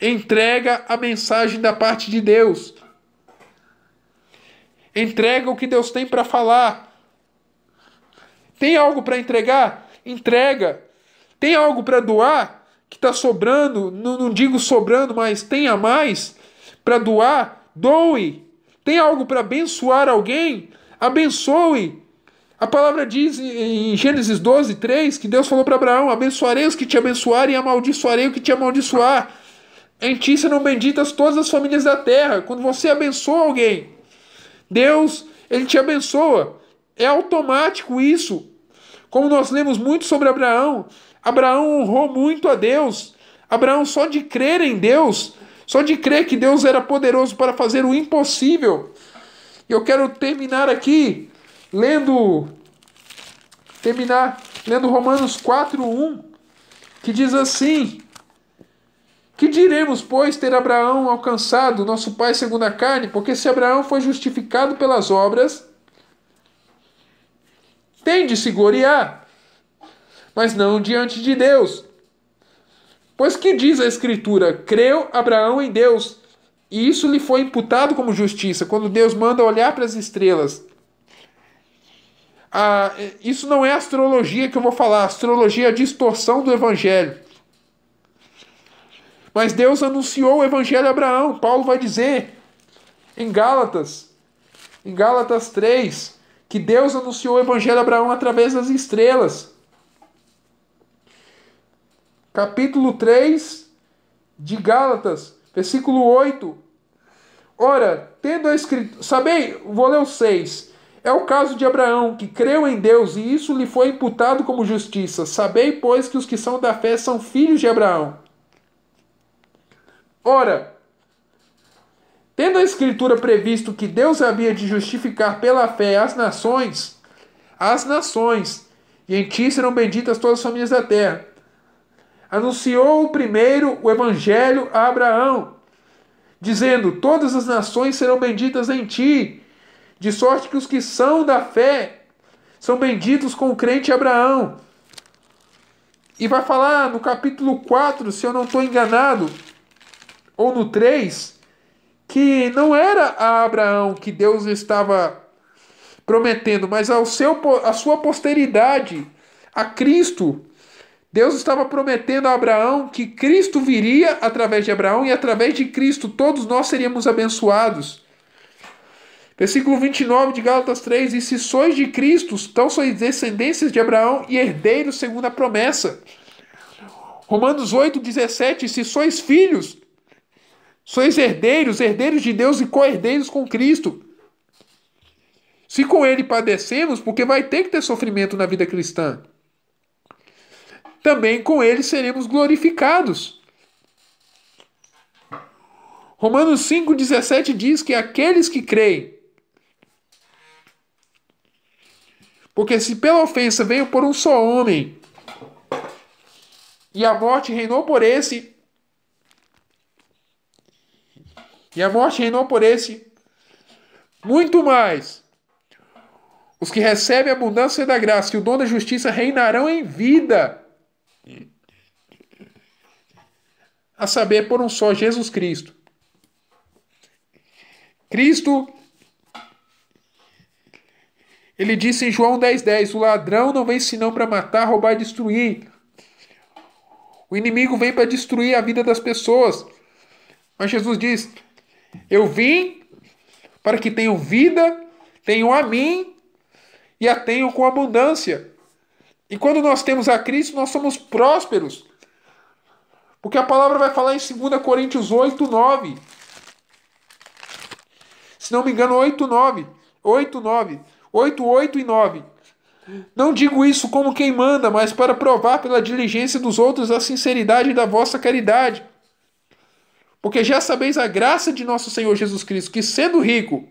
Entrega a mensagem da parte de Deus. Entrega o que Deus tem para falar. Tem algo para entregar? Entrega. Tem algo para doar que está sobrando? Não digo sobrando, mas tem a mais para doar? Doe. Tem algo para abençoar alguém? Abençoe. A palavra diz em Gênesis 12:3 que Deus falou para Abraão: abençoarei os que te abençoarem e amaldiçoarei o que te amaldiçoar. Em ti serão benditas todas as famílias da terra. Quando você abençoa alguém, Deus, ele te abençoa. É automático isso. Como nós lemos muito sobre Abraão, Abraão honrou muito a Deus. Abraão, só de crer em Deus, só de crer que Deus era poderoso para fazer o impossível. E eu quero terminar aqui lendo Romanos 4:1, que diz assim: que diremos, pois, ter Abraão alcançado, nosso pai segundo a carne? Porque se Abraão foi justificado pelas obras, tem de se gloriar, mas não diante de Deus. Pois que diz a Escritura? Creu Abraão em Deus, e isso lhe foi imputado como justiça, quando Deus manda olhar para as estrelas. Isso não é astrologia que eu vou falar, astrologia é a distorção do Evangelho. Mas Deus anunciou o Evangelho a Abraão. Paulo vai dizer em Gálatas 3, que Deus anunciou o Evangelho a Abraão através das estrelas. Capítulo 3 de Gálatas, versículo 8. Ora, tendo a escritura... Sabei, vou ler o 6. É o caso de Abraão, que creu em Deus, e isso lhe foi imputado como justiça. Sabei, pois, que os que são da fé são filhos de Abraão. Ora, tendo a Escritura previsto que Deus havia de justificar pela fé as nações, e em ti serão benditas todas as famílias da terra, anunciou primeiro o Evangelho a Abraão, dizendo: todas as nações serão benditas em ti, de sorte que os que são da fé são benditos com o crente Abraão. E vai falar no capítulo 4, se eu não estou enganado, ou no 3, que não era a Abraão que Deus estava prometendo, mas a sua posteridade, a Cristo. Deus estava prometendo a Abraão que Cristo viria através de Abraão, e através de Cristo todos nós seríamos abençoados. Versículo 29 de Gálatas 3: e se sois de Cristo, então sois descendências de Abraão e herdeiros segundo a promessa. Romanos 8:17: se sois filhos, sois herdeiros de Deus e co-herdeiros com Cristo. Se com ele padecemos, porque vai ter que ter sofrimento na vida cristã, também com ele seremos glorificados. Romanos 5:17 diz que aqueles que creem, porque se pela ofensa veio por um só homem, e a morte reinou por esse, muito mais os que recebem a abundância da graça e o dom da justiça reinarão em vida, a saber, por um só, Jesus Cristo. Cristo, ele disse em João 10:10, o ladrão não vem senão para matar, roubar e destruir. O inimigo vem para destruir a vida das pessoas. Mas Jesus diz: eu vim para que tenham vida, tenham a mim e a tenham com abundância. E quando nós temos a Cristo, nós somos prósperos. Porque a palavra vai falar em 2 Coríntios 8:9. Se não me engano, 8:9. 8:8 e 9. Não digo isso como quem manda, mas para provar pela diligência dos outros a sinceridade da vossa caridade. Porque já sabeis a graça de nosso Senhor Jesus Cristo, que sendo rico,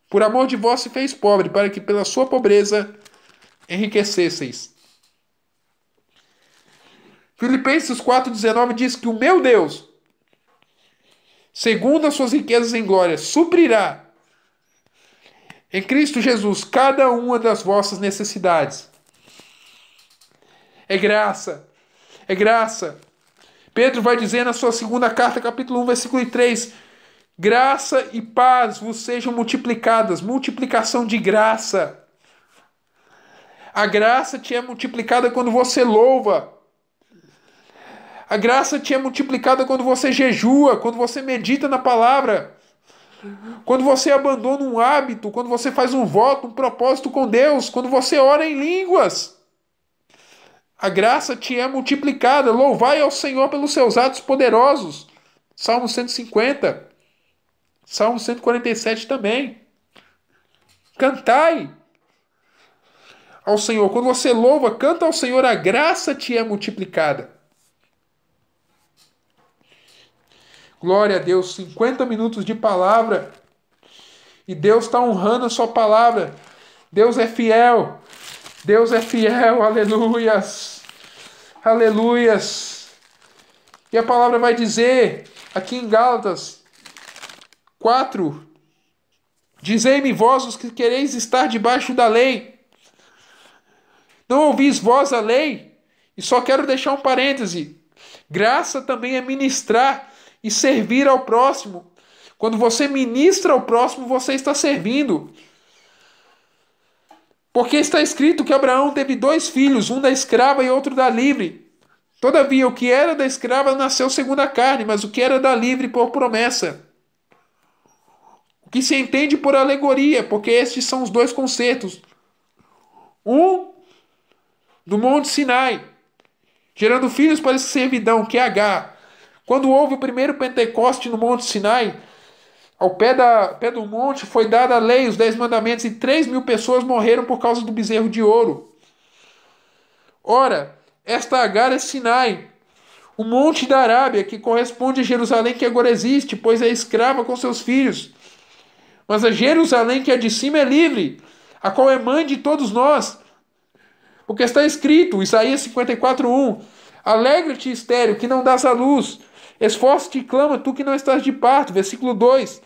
por amor de vós se fez pobre, para que pela sua pobreza enriquecesseis. Filipenses 4:19 diz que o meu Deus, segundo as suas riquezas em glória, suprirá em Cristo Jesus cada uma das vossas necessidades. É graça. É graça. Pedro vai dizer na sua segunda carta, capítulo 1, versículo 3, graça e paz vos sejam multiplicadas. Multiplicação de graça. A graça te é multiplicada quando você louva. A graça te é multiplicada quando você jejua, quando você medita na palavra. quando você abandona um hábito, quando você faz um voto, um propósito com Deus, quando você ora em línguas. A graça te é multiplicada. Louvai ao Senhor pelos seus atos poderosos. Salmo 150. Salmo 147 também. Cantai ao Senhor. Quando você louva, canta ao Senhor, a graça te é multiplicada. Glória a Deus. 50 minutos de palavra. E Deus está honrando a sua palavra. Deus é fiel. Deus é fiel. Aleluias. Aleluias. E a palavra vai dizer, aqui em Gálatas 4, dizei-me vós os que quereis estar debaixo da lei. Não ouvis vós a lei? E só quero deixar um parêntese. Graça também é ministrar e servir ao próximo. Quando você ministra ao próximo, você está servindo. Porque está escrito que Abraão teve 2 filhos, um da escrava e outro da livre. Todavia, o que era da escrava nasceu segundo a carne, mas o que era da livre por promessa. O que se entende por alegoria, porque estes são os 2 concertos. Um do Monte Sinai, gerando filhos para essa servidão, que é Agar. Quando houve o primeiro Pentecoste no Monte Sinai, ao pé do monte foi dada a lei, os 10 mandamentos, e 3.000 pessoas morreram por causa do bezerro de ouro. Ora, esta Agar é Sinai, o monte da Arábia, que corresponde a Jerusalém, que agora existe, pois é escrava com seus filhos. Mas a Jerusalém, que é de cima, é livre, a qual é mãe de todos nós. Porque está escrito, Isaías 54:1, alegra-te, estéril, que não dás à luz, esforça-te e clama, tu que não estás de parto. Versículo 2,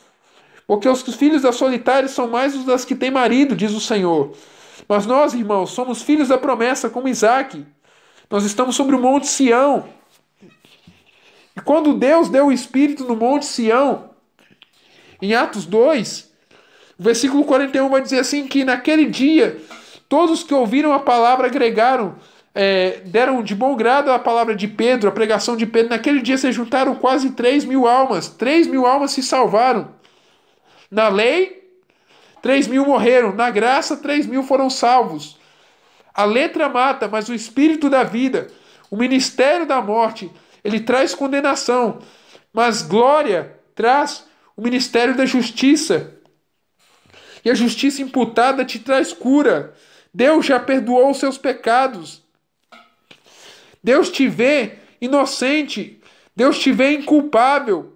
porque os filhos das solitárias são mais os das que têm marido, diz o Senhor. Mas nós, irmãos, somos filhos da promessa, como Isaque. Nós estamos sobre o monte Sião. E quando Deus deu o Espírito no monte Sião, em Atos 2, o versículo 41 vai dizer assim, que naquele dia, todos que ouviram a palavra agregaram, deram de bom grado a palavra de Pedro, a pregação de Pedro. Naquele dia se juntaram quase 3.000 almas. 3.000 almas se salvaram. Na lei, 3.000 morreram. Na graça, 3.000 foram salvos. A letra mata, mas o espírito da vida, o ministério da morte, ele traz condenação. Mas glória traz o ministério da justiça. E a justiça imputada te traz cura. Deus já perdoou os seus pecados. Deus te vê inocente. Deus te vê inculpável.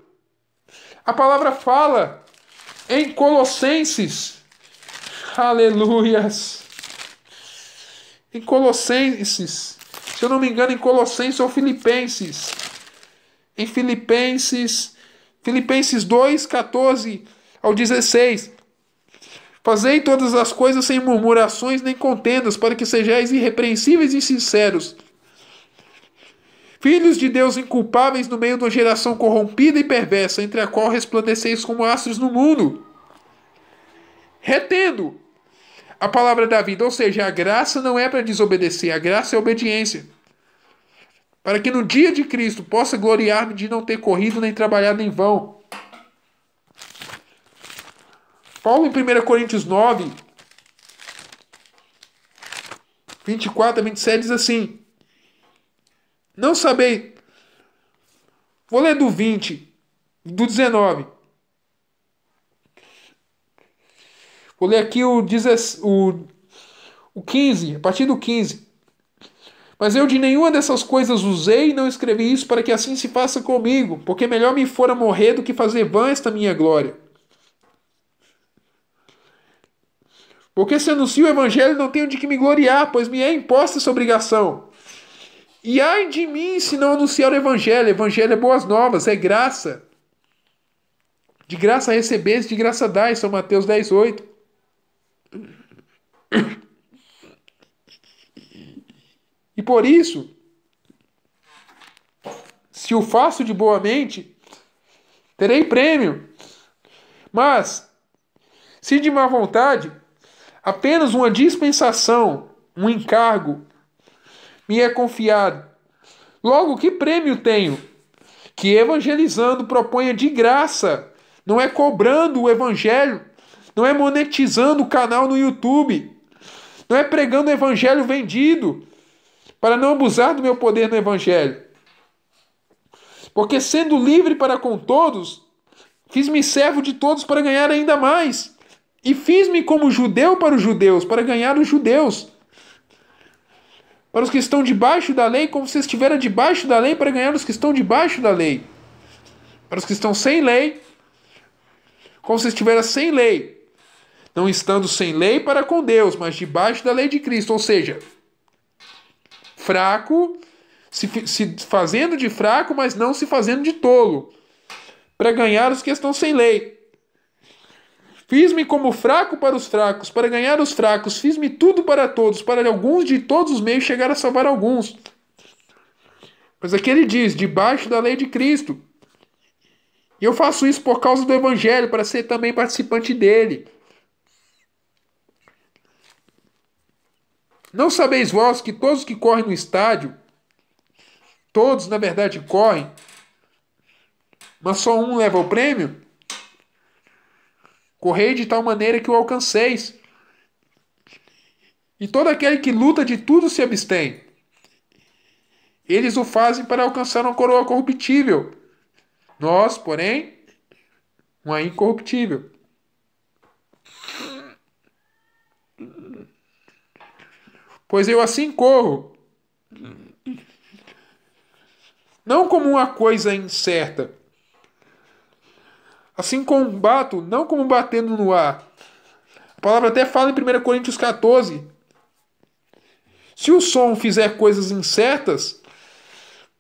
A palavra fala em Colossenses. Aleluias. Em Colossenses. Se eu não me engano, em Colossenses ou Filipenses. Em Filipenses 2, 14 ao 16. Fazei todas as coisas sem murmurações nem contendas, para que sejais irrepreensíveis e sinceros, filhos de Deus inculpáveis no meio de uma geração corrompida e perversa, entre a qual resplandeceis como astros no mundo, retendo a palavra da vida. Ou seja, a graça não é para desobedecer, a graça é obediência, para que no dia de Cristo possa gloriar-me de não ter corrido nem trabalhado em vão. Paulo, em 1 Coríntios 9, 24 a 27, diz assim, não sabei, vou ler do 20, do 19, vou ler aqui o 15, a partir do 15, mas eu de nenhuma dessas coisas usei e não escrevi isso para que assim se faça comigo, porque melhor me fora morrer do que fazer vã esta minha glória. Porque se anuncio o evangelho, não tenho de que me gloriar, pois me é imposta essa obrigação. E ai de mim se não anunciar o evangelho. O evangelho é boas novas, é graça. De graça recebeste, de graça dai. São Mateus 10:8. E por isso, se o faço de boa mente, terei prêmio. Mas, se de má vontade, apenas uma dispensação, um encargo, me é confiado. Logo, que prêmio tenho? Que evangelizando proponha de graça não é cobrando o evangelho, não é monetizando o canal no YouTube, não é pregando o evangelho vendido, para não abusar do meu poder no evangelho. Porque sendo livre para com todos, fiz-me servo de todos para ganhar ainda mais. E fiz-me como judeu para os judeus, para ganhar os judeus. Para os que estão debaixo da lei, como se estivera debaixo da lei, para ganhar os que estão debaixo da lei. Para os que estão sem lei, como se estivera sem lei. Não estando sem lei para com Deus, mas debaixo da lei de Cristo. Ou seja, fraco, se fazendo de fraco, mas não se fazendo de tolo. Para ganhar os que estão sem lei. Fiz-me como fraco para os fracos, para ganhar os fracos. Fiz-me tudo para todos, para alguns de todos os meios chegar a salvar alguns. Mas aqui ele diz, debaixo da lei de Cristo. E eu faço isso por causa do evangelho, para ser também participante dele. Não sabeis vós que todos que correm no estádio, todos na verdade correm, mas só um leva o prêmio? Correi de tal maneira que o alcanceis. E todo aquele que luta de tudo se abstém. Eles o fazem para alcançar uma coroa corruptível. Nós, porém, uma incorruptível. Pois eu assim corro, não como uma coisa incerta. Assim combato, não como batendo no ar. A palavra até fala em 1 Coríntios 14. Se o som fizer coisas incertas,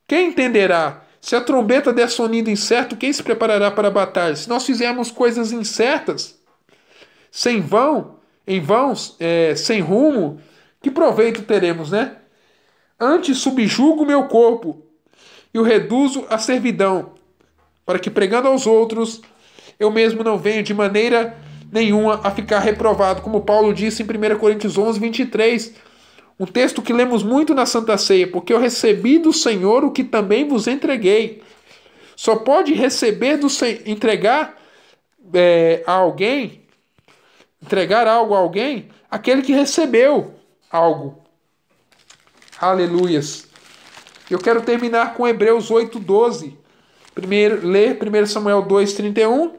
quem entenderá? Se a trombeta der sonido incerto, quem se preparará para a batalha? Se nós fizermos coisas incertas, sem sem rumo, que proveito teremos, né? Antes subjugo o meu corpo e o reduzo à servidão, para que pregando aos outros, eu mesmo não venha de maneira nenhuma a ficar reprovado, como Paulo disse em 1 Coríntios 11, 23, um texto que lemos muito na Santa Ceia, porque eu recebi do Senhor o que também vos entreguei. Só pode receber entregar a alguém, entregar algo a alguém, aquele que recebeu algo. Aleluias. Eu quero terminar com Hebreus 8:12. Ler 1 Samuel 2:31.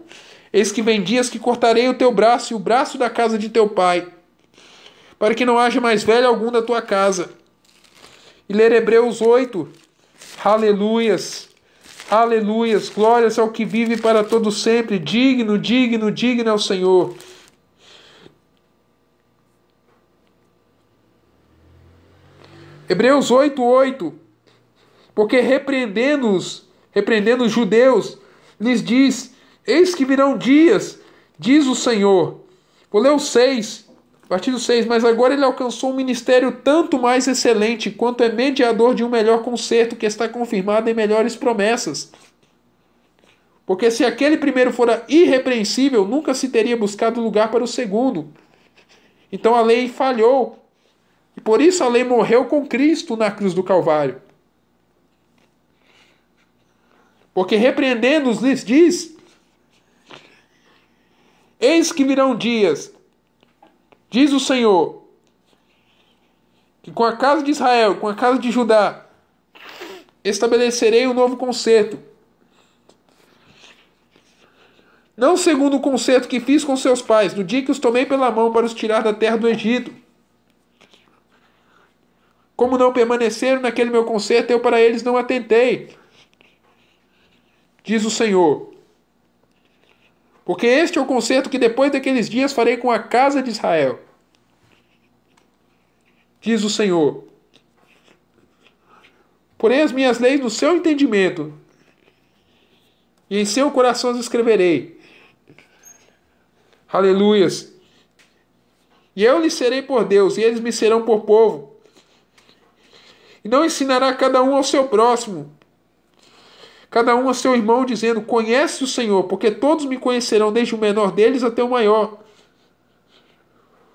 Eis que vem dias que cortarei o teu braço e o braço da casa de teu pai, para que não haja mais velho algum da tua casa. E ler Hebreus 8. Aleluias. Aleluias. Glórias ao que vive para todo sempre. Digno, digno, digno é o Senhor. Hebreus 8:8. Porque repreendendo os judeus, lhes diz: eis que virão dias, diz o Senhor. Vou ler o 6, a partir do 6. Mas agora ele alcançou um ministério tanto mais excelente, quanto é mediador de um melhor concerto, que está confirmado em melhores promessas. Porque se aquele primeiro fora irrepreensível, nunca se teria buscado lugar para o segundo. Então a lei falhou. E por isso a lei morreu com Cristo na cruz do Calvário. Porque repreendendo-os lhes diz: eis que virão dias, diz o Senhor, que com a casa de Israel, com a casa de Judá, estabelecerei um novo concerto. Não segundo o concerto que fiz com seus pais, no dia que os tomei pela mão para os tirar da terra do Egito. Como não permaneceram naquele meu concerto, eu para eles não atentei, diz o Senhor. Porque este é o concerto que depois daqueles dias farei com a casa de Israel, diz o Senhor. Porém as minhas leis no seu entendimento, e em seu coração as escreverei. Aleluias. E eu lhes serei por Deus, e eles me serão por povo. E não ensinará cada um ao seu próximo, cada um a seu irmão, dizendo: conhece o Senhor, porque todos me conhecerão, desde o menor deles até o maior.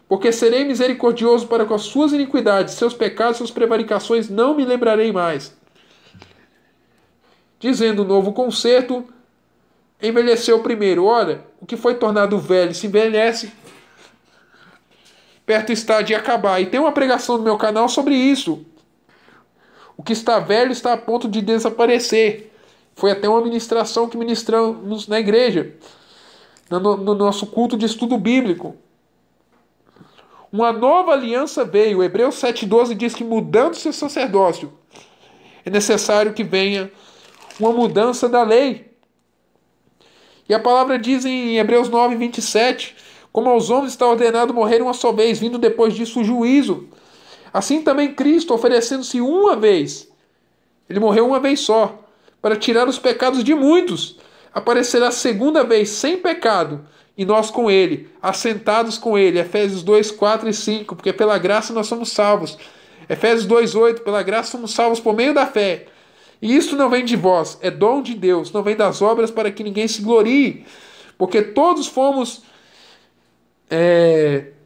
Porque serei misericordioso para com as suas iniquidades, seus pecados, suas prevaricações não me lembrarei mais. Dizendo: novo concerto envelheceu primeiro. Olha, o que foi tornado velho se envelhece, perto está de acabar. E tem uma pregação no meu canal sobre isso. O que está velho está a ponto de desaparecer. Foi até uma ministração que ministramos na igreja, no nosso culto de estudo bíblico. Uma nova aliança veio. Hebreus 7,12 diz que, mudando seu sacerdócio, é necessário que venha uma mudança da lei. E a palavra diz em Hebreus 9:27, como aos homens está ordenado morrer uma só vez, vindo depois disso o juízo. Assim também Cristo, oferecendo-se uma vez, ele morreu uma vez só, para tirar os pecados de muitos, aparecerá segunda vez sem pecado, e nós com ele, assentados com ele. Efésios 2:4 e 5, porque pela graça nós somos salvos. Efésios 2:8, pela graça somos salvos por meio da fé. E isto não vem de vós, é dom de Deus, não vem das obras para que ninguém se glorie, porque todos fomos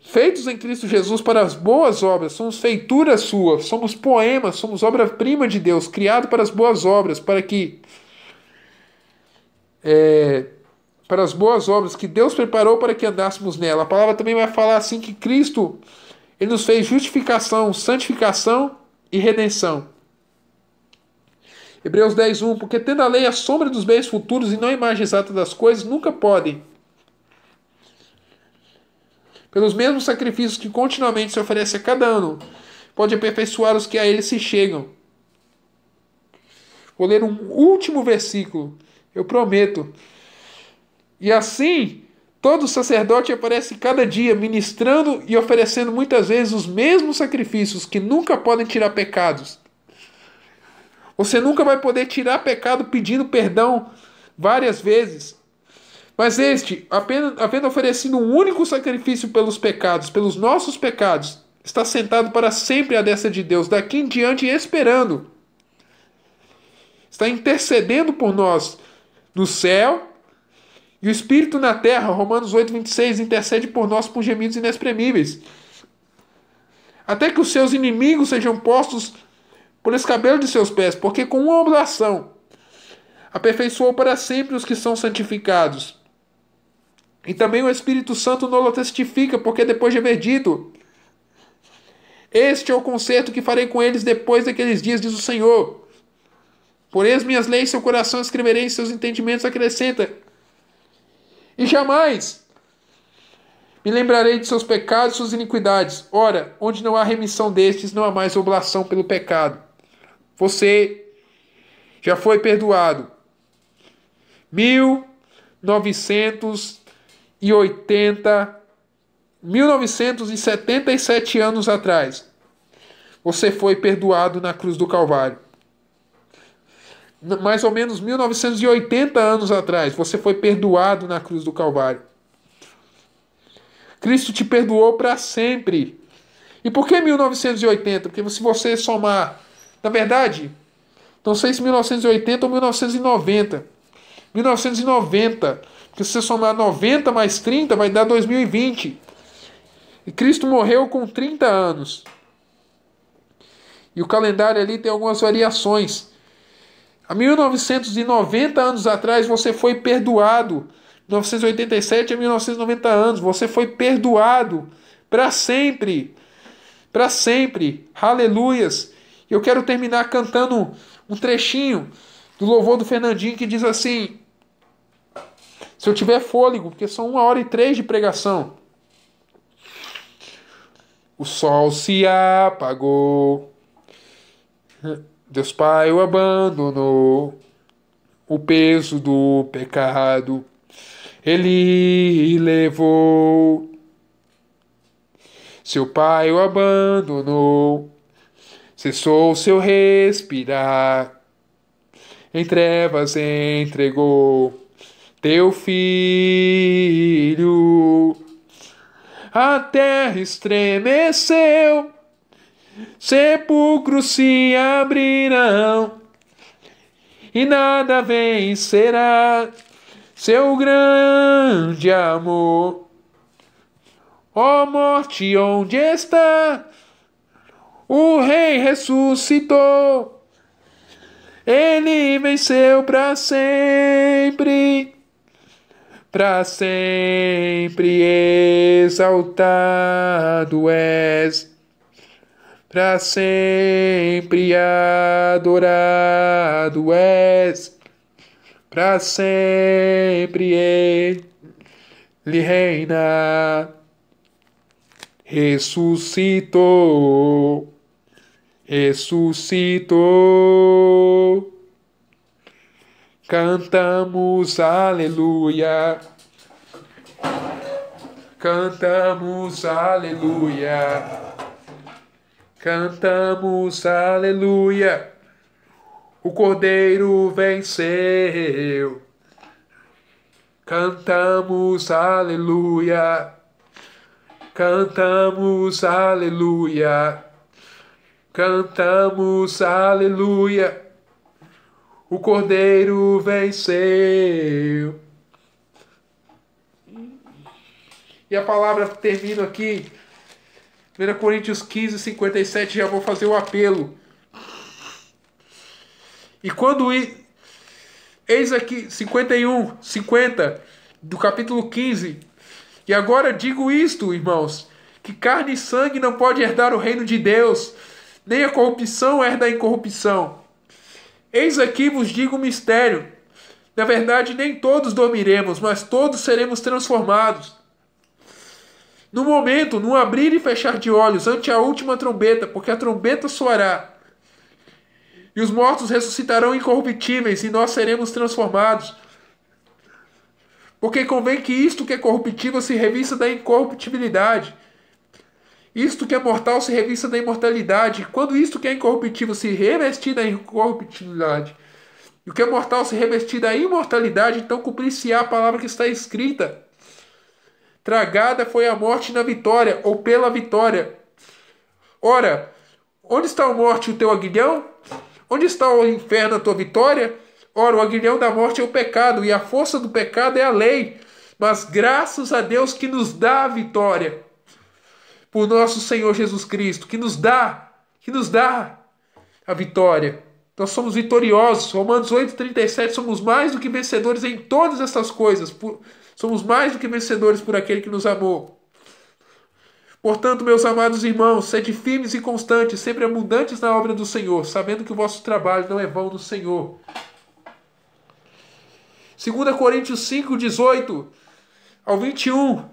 feitos em Cristo Jesus para as boas obras, somos feitura sua, somos poemas, somos obra-prima de Deus, criado para as boas obras, para as boas obras que Deus preparou para que andássemos nela. A palavra também vai falar assim que Cristo, ele nos fez justificação, santificação e redenção. Hebreus 10:1, porque tendo a lei a sombra dos bens futuros e não a imagem exata das coisas, nunca podem, pelos mesmos sacrifícios que continuamente se oferece a cada ano, pode aperfeiçoar os que a ele se chegam. Vou ler um último versículo, eu prometo. E assim, todo sacerdote aparece cada dia, ministrando e oferecendo muitas vezes os mesmos sacrifícios que nunca podem tirar pecados. Você nunca vai poder tirar pecado pedindo perdão várias vezes. Mas este, havendo oferecido um único sacrifício pelos pecados, pelos nossos pecados, está sentado para sempre à destra de Deus, daqui em diante esperando. Está intercedendo por nós no céu, e o Espírito na terra, Romanos 8:26, intercede por nós por gemidos inexprimíveis. Até que os seus inimigos sejam postos por escabelo de seus pés, porque com uma oblação aperfeiçoou para sempre os que são santificados. E também o Espírito Santo não testifica, porque depois de haver dito: este é o concerto que farei com eles depois daqueles dias, diz o Senhor. Porém as minhas leis em seu coração escreverei, em seus entendimentos acrescenta. E jamais me lembrarei de seus pecados e suas iniquidades. Ora, onde não há remissão destes, não há mais oblação pelo pecado. Você já foi perdoado. 1977 anos atrás, você foi perdoado na cruz do Calvário. Mais ou menos 1980 anos atrás, você foi perdoado na cruz do Calvário. Cristo te perdoou para sempre. E por que 1980? Porque se você somar, na verdade, não sei se 1980 ou 1990. 1990, porque se você somar 90 mais 30, vai dar 2020. E Cristo morreu com 30 anos. E o calendário ali tem algumas variações. Há 1990 anos atrás você foi perdoado. 1987 a 1990 anos. Você foi perdoado para sempre. Para sempre. Aleluias. E eu quero terminar cantando um trechinho do louvor do Fernandinho que diz assim. Se eu tiver fôlego, porque são 1h03 de pregação. O sol se apagou. Deus Pai o abandonou, o peso do pecado Ele levou. Seu Pai o abandonou, cessou seu respirar, em trevas entregou teu filho. A terra estremeceu, sepulcros se abrirão, e nada vencerá seu grande amor. Ó morte, onde está? O Rei ressuscitou, ele venceu para sempre. para sempre exaltado és, para sempre adorado és, para sempre ele reina. Ressuscitou, ressuscitou. Cantamos aleluia, cantamos aleluia, cantamos aleluia. O Cordeiro venceu. Cantamos aleluia, cantamos aleluia, cantamos aleluia. O Cordeiro venceu. E a palavra termina aqui. 1 Coríntios 15, 57. Já vou fazer o apelo. E quando... Eis aqui, 51, 50, do capítulo 15. E agora digo isto, irmãos, que carne e sangue não pode herdar o reino de Deus, nem a corrupção herda a incorrupção. Eis aqui vos digo um mistério. Na verdade, nem todos dormiremos, mas todos seremos transformados. No momento, num abrir e fechar de olhos, ante a última trombeta, porque a trombeta soará. E os mortos ressuscitarão incorruptíveis, e nós seremos transformados. Porque convém que isto que é corruptível se revista da incorruptibilidade. Isto que é mortal se revista da imortalidade. Quando isto que é incorruptível se revestir da incorruptibilidade, e o que é mortal se revestir da imortalidade, então cumprir-se-á a palavra que está escrita. Tragada foi a morte na vitória, ou pela vitória. Ora, onde está a morte, o teu aguilhão? Onde está o inferno, a tua vitória? Ora, o aguilhão da morte é o pecado, e a força do pecado é a lei. Mas graças a Deus que nos dá a vitória por nosso Senhor Jesus Cristo, que nos dá a vitória. Nós somos vitoriosos. Romanos 8,37, somos mais do que vencedores em todas essas coisas. Somos mais do que vencedores por aquele que nos amou. Portanto, meus amados irmãos, sede firmes e constantes, sempre abundantes na obra do Senhor, sabendo que o vosso trabalho não é vão no Senhor. 2 Coríntios 5, 18 ao 21,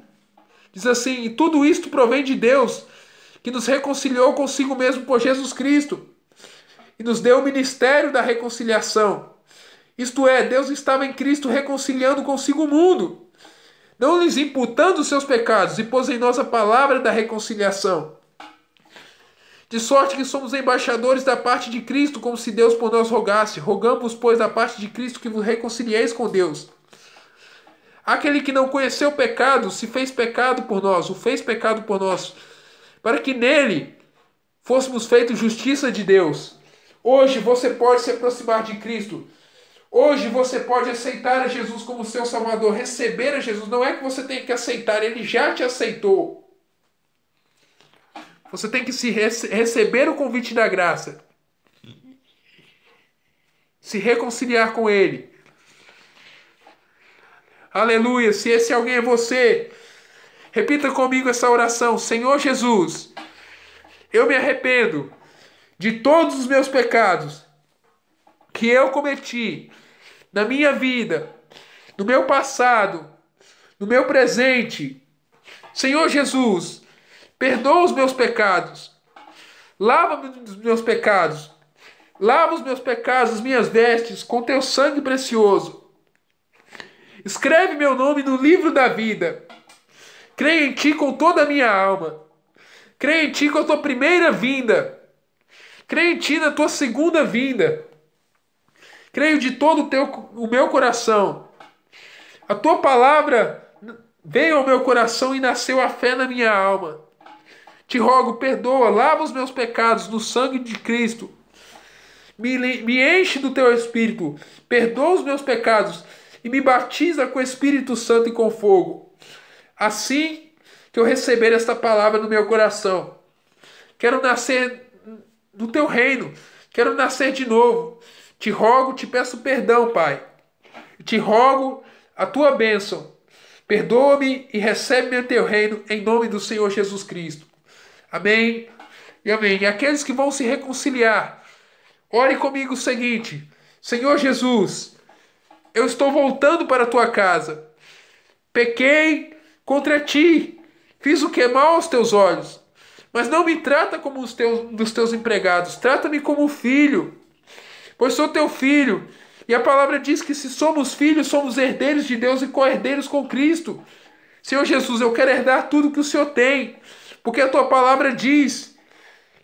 diz assim: e tudo isto provém de Deus, que nos reconciliou consigo mesmo por Jesus Cristo, e nos deu o ministério da reconciliação. Isto é, Deus estava em Cristo reconciliando consigo o mundo, não lhes imputando os seus pecados, e pôs em nós a palavra da reconciliação. De sorte que somos embaixadores da parte de Cristo, como se Deus por nós rogasse. Rogamos, pois, da parte de Cristo que vos reconcilieis com Deus. Aquele que não conheceu o pecado, se fez pecado por nós, o fez pecado por nós, para que nele fôssemos feitos justiça de Deus. Hoje você pode se aproximar de Cristo. Hoje você pode aceitar a Jesus como seu Salvador, receber a Jesus. Não é que você tenha que aceitar, Ele já te aceitou. Você tem que receber o convite da graça. Se reconciliar com Ele. Aleluia, se esse alguém é você, repita comigo essa oração. Senhor Jesus, eu me arrependo de todos os meus pecados que eu cometi na minha vida, no meu passado, no meu presente. Senhor Jesus, perdoa os meus pecados, lava-me dos meus pecados, lava os meus pecados, as minhas vestes, com teu sangue precioso. Escreve meu nome no livro da vida. Creio em Ti com toda a minha alma. Creio em Ti com a Tua primeira vinda. Creio em Ti na Tua segunda vinda. Creio de todo o meu coração. A Tua palavra veio ao meu coração e nasceu a fé na minha alma. Te rogo, perdoa, lava os meus pecados no sangue de Cristo. Me enche do Teu Espírito. Perdoa os meus pecados e me batiza com o Espírito Santo e com fogo. Assim que eu receber esta palavra no meu coração, quero nascer no Teu reino. Quero nascer de novo. Te rogo, te peço perdão, Pai. Te rogo a Tua bênção. Perdoa-me e recebe-me a teu reino, em nome do Senhor Jesus Cristo. Amém e amém. E aqueles que vão se reconciliar, ore comigo o seguinte: Senhor Jesus, eu estou voltando para a tua casa. Pequei contra ti, fiz o que é mal aos teus olhos, mas não me trata como dos teus empregados, trata-me como filho, pois sou teu filho. E a palavra diz que se somos filhos, somos herdeiros de Deus e co-herdeiros com Cristo. Senhor Jesus, eu quero herdar tudo que o Senhor tem, porque a tua palavra diz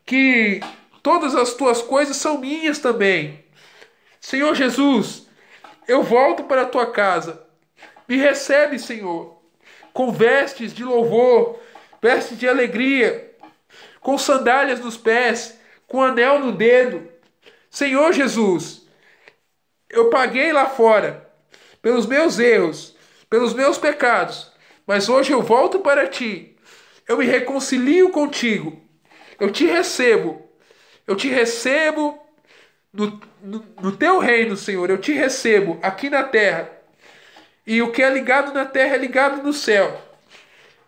que todas as tuas coisas são minhas também. Senhor Jesus, eu volto para a tua casa. Me recebe, Senhor, com vestes de louvor, vestes de alegria, com sandálias nos pés, com anel no dedo. Senhor Jesus, eu paguei lá fora pelos meus erros, pelos meus pecados, mas hoje eu volto para ti. Eu me reconcilio contigo. Eu te recebo no teu reino, Senhor. Eu te recebo aqui na terra. E o que é ligado na terra é ligado no céu.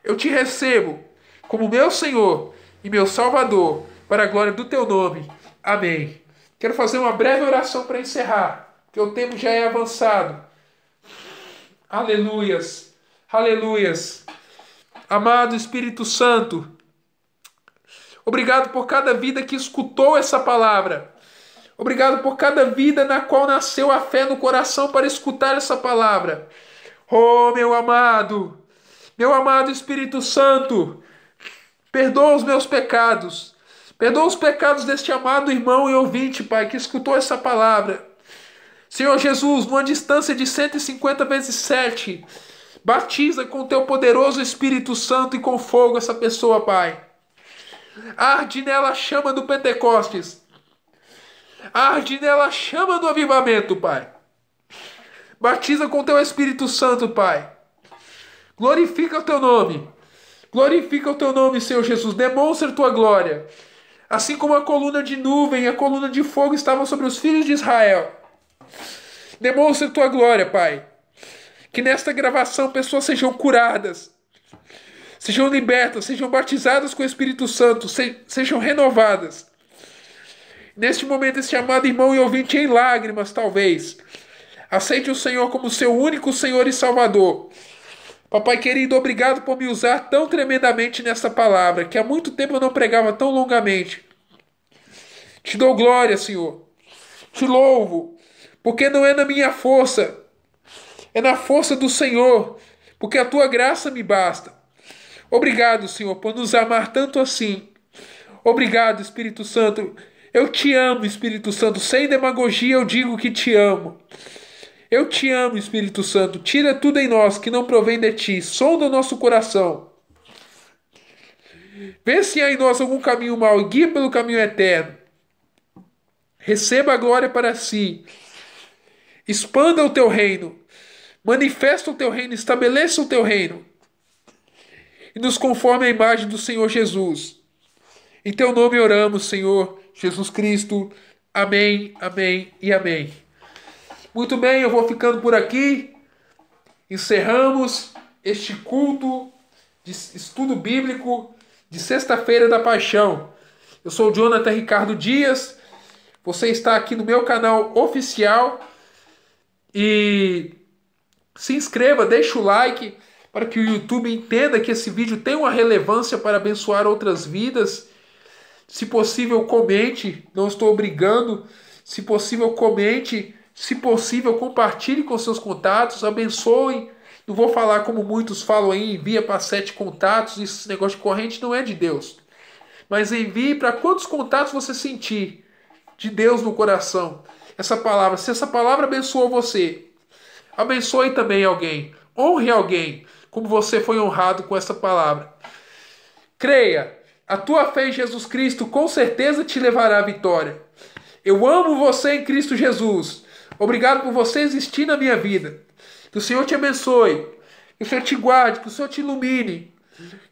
Eu te recebo como meu Senhor e meu Salvador, para a glória do teu nome. Amém. Quero fazer uma breve oração para encerrar, porque o tempo já é avançado. Aleluias, aleluias. Amado Espírito Santo, obrigado por cada vida que escutou essa palavra. Obrigado por cada vida na qual nasceu a fé no coração para escutar essa palavra. Oh, meu amado Espírito Santo, perdoa os meus pecados. Perdoa os pecados deste amado irmão e ouvinte, Pai, que escutou essa palavra. Senhor Jesus, numa distância de 150 vezes 7, batiza com teu poderoso Espírito Santo e com fogo essa pessoa, Pai. Arde nela a chama do Pentecostes. Arde nela a chama do avivamento, Pai. Batiza com teu Espírito Santo, Pai. Glorifica o teu nome. Glorifica o teu nome, Senhor Jesus. Demonstra a tua glória. Assim como a coluna de nuvem e a coluna de fogo estavam sobre os filhos de Israel. Demonstra a tua glória, Pai. Que nesta gravação pessoas sejam curadas, sejam libertas, sejam batizadas com o Espírito Santo, sejam renovadas. Neste momento, este amado irmão e ouvinte em lágrimas, talvez, aceite o Senhor como seu único Senhor e Salvador. Papai querido, obrigado por me usar tão tremendamente nessa palavra, que há muito tempo eu não pregava tão longamente. Te dou glória, Senhor. Te louvo, porque não é na minha força, é na força do Senhor, porque a tua graça me basta. Obrigado, Senhor, por nos amar tanto assim. Obrigado, Espírito Santo. Eu te amo, Espírito Santo. Sem demagogia eu digo que te amo. Eu te amo, Espírito Santo. Tira tudo em nós que não provém de ti. Sonda o nosso coração. Vê se há em nós algum caminho mau e guia pelo caminho eterno. Receba a glória para si. Expanda o teu reino. Manifesta o teu reino. Estabeleça o teu reino. E nos conforme a imagem do Senhor Jesus. Em teu nome oramos, Senhor Jesus Cristo. Amém, amém e amém. Muito bem, eu vou ficando por aqui. Encerramos este culto de estudo bíblico de Sexta-feira da Paixão. Eu sou o Jonathan Ricardo Dias. Você está aqui no meu canal oficial. E se inscreva, deixa o like para que o YouTube entenda que esse vídeo tem uma relevância para abençoar outras vidas. Se possível, comente. Não estou obrigando. Se possível, comente. Se possível, compartilhe com seus contatos, abençoe. Não vou falar como muitos falam aí, envia para 7 contatos, esse negócio de corrente não é de Deus. Mas envie para quantos contatos você sentir de Deus no coração. Essa palavra, se essa palavra abençoou você, abençoe também alguém. Honre alguém, como você foi honrado com essa palavra. Creia, a tua fé em Jesus Cristo com certeza te levará à vitória. Eu amo você em Cristo Jesus. Obrigado por você existir na minha vida. Que o Senhor te abençoe. Que o Senhor te guarde. Que o Senhor te ilumine.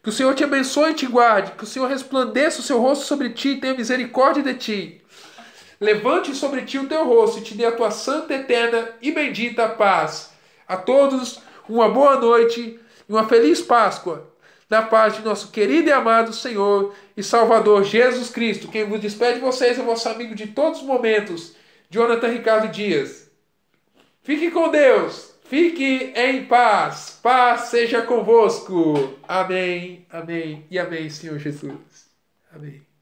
Que o Senhor te abençoe e te guarde. Que o Senhor resplandeça o seu rosto sobre ti e tenha misericórdia de ti. Levante sobre ti o teu rosto e te dê a tua santa, eterna e bendita paz. A todos, uma boa noite. e uma feliz Páscoa, na paz de nosso querido e amado Senhor e Salvador Jesus Cristo. Quem vos despede de vocês é o vosso amigo de todos os momentos, Jonathan Ricardo Dias. Fique com Deus, fique em paz, paz seja convosco. Amém, amém e amém, Senhor Jesus. Amém.